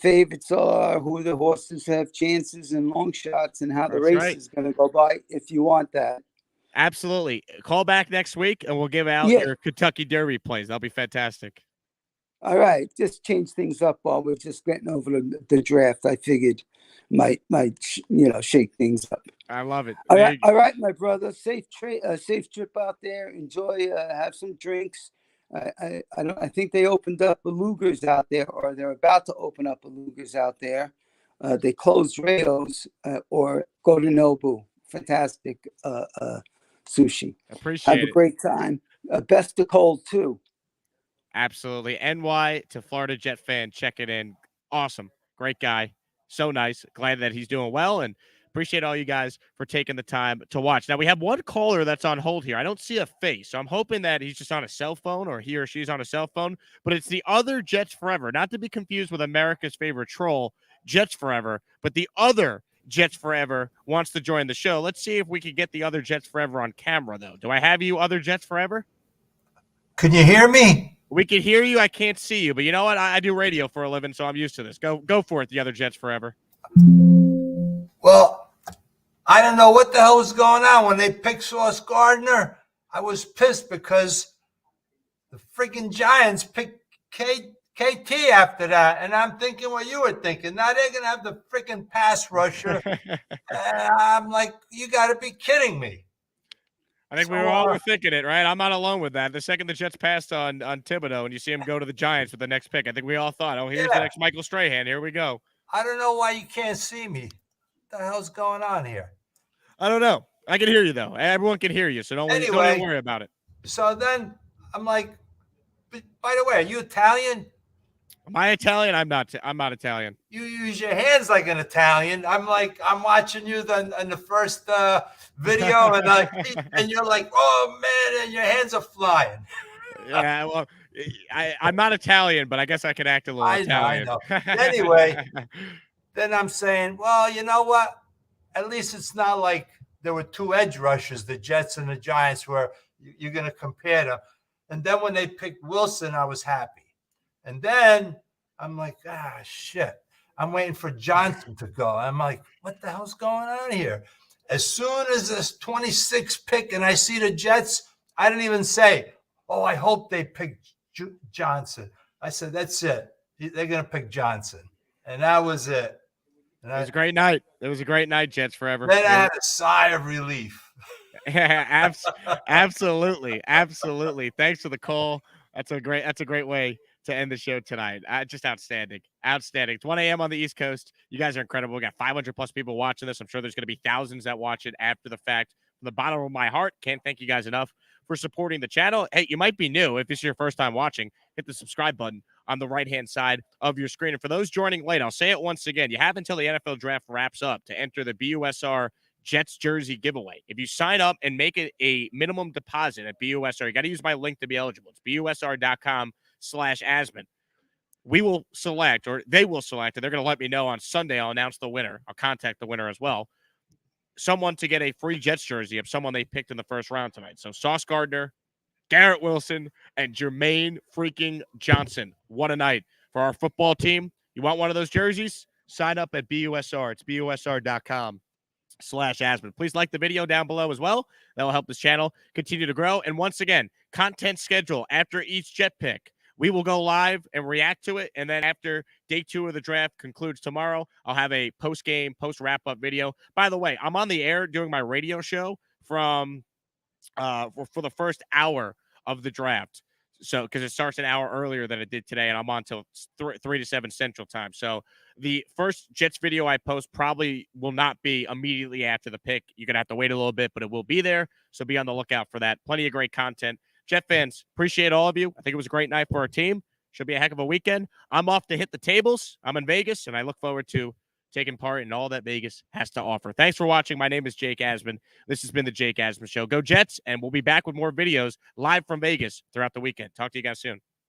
favorites are, who the horses have chances and long shots, and how the race is going to go by, if you want that. Absolutely. Call back next week, and we'll give out your Kentucky Derby plays. That'll be fantastic. All right, just change things up while we're just getting over the draft. I figured might shake things up. I love it. All right, my brother. Safe trip out there. Enjoy. Have some drinks. I think they opened up Belugas out there, or they're about to open up Belugas out there. They closed Rayo's or go to Nobu. Fantastic sushi. Appreciate it. Have a great time. Best of Cole too. Absolutely. NY to Florida Jet fan, check it in. Awesome. Great guy. So nice. Glad that he's doing well, and appreciate all you guys for taking the time to watch. Now, we have one caller that's on hold here. I don't see a face, so I'm hoping that he's just on a cell phone, or he or she's on a cell phone, but it's the other Jets Forever, not to be confused with America's favorite troll, Jets Forever, but the other Jets Forever wants to join the show. Let's see if we can get the other Jets Forever on camera, though. Do I have you, other Jets Forever? Can you hear me? We can hear you. I can't see you, but you know what? I do radio for a living, so I'm used to this. Go for it, the other Jets Forever. Well, I don't know what the hell was going on when they picked Sauce Gardner. I was pissed because the freaking Giants picked KT after that, and I'm thinking what you were thinking. Now they're going to have the freaking pass rusher. And I'm like, you got to be kidding me. I think we all were thinking it, right? I'm not alone with that. The second the Jets passed on Thibodeau and you see him go to the Giants with the next pick, I think we all thought, oh, here's the next Michael Strahan. Here we go. I don't know why you can't see me. What the hell's going on here? I don't know. I can hear you, though. Everyone can hear you, so don't even worry about it. So then I'm like, by the way, are you Italian? Am I Italian? I'm not Italian. You use your hands like an Italian. I'm watching you in the first video, and you're like, oh man, and your hands are flying. Yeah, well, I'm not Italian, but I guess I can act a little Italian. I know. Anyway, then I'm saying, well, you know what? At least it's not like there were 2 edge rushers, the Jets and the Giants, where you're going to compare them. And then when they picked Wilson, I was happy. And then I'm like, shit. I'm waiting for Johnson to go. I'm like, what the hell's going on here? As soon as this 26th pick and I see the Jets, I didn't even say, oh, I hope they pick Johnson. I said, that's it. They're going to pick Johnson. And that was it. And it was a great night. It was a great night, Jets Forever. Then I had a sigh of relief. Absolutely. Absolutely. Thanks for the call. That's a great way to end the show tonight. Just outstanding. It's 1 a.m. on the East Coast. You guys are incredible. We got 500 plus people watching this. I'm sure there's going to be thousands that watch it after the fact. From the bottom of my heart, can't thank you guys enough for supporting the channel. Hey, you might be new. If this is your first time watching, hit the subscribe button on the right-hand side of your screen. And for those joining late, I'll say it once again. You have until the NFL draft wraps up to enter the BUSR Jets jersey giveaway. If you sign up and make it a minimum deposit at BUSR, you got to use my link to be eligible. It's busr.com/Asman. we will select, or they will select, and they're going to let me know on Sunday. I'll announce the winner. I'll contact the winner as well. Someone to get a free Jets jersey of someone they picked in the first round tonight. So Sauce Gardner, Garrett Wilson, and Jermaine freaking Johnson. What a night for our football team. You want one of those jerseys? Sign up at BUSR. It's BUSR.com/Asman. Please like the video down below as well. That will help this channel continue to grow. And once again, content schedule after each Jet pick. We will go live and react to it. And then after day 2 of the draft concludes tomorrow, I'll have a post-game, post-wrap-up video. By the way, I'm on the air doing my radio show from for the first hour of the draft. So, because it starts an hour earlier than it did today, and I'm on till 3 to 7 Central Time. So the first Jets video I post probably will not be immediately after the pick. You're going to have to wait a little bit, but it will be there. So be on the lookout for that. Plenty of great content. Jet fans, appreciate all of you. I think it was a great night for our team. Should be a heck of a weekend. I'm off to hit the tables. I'm in Vegas, and I look forward to taking part in all that Vegas has to offer. Thanks for watching. My name is Jake Asman. This has been the Jake Asman Show. Go Jets, and we'll be back with more videos live from Vegas throughout the weekend. Talk to you guys soon.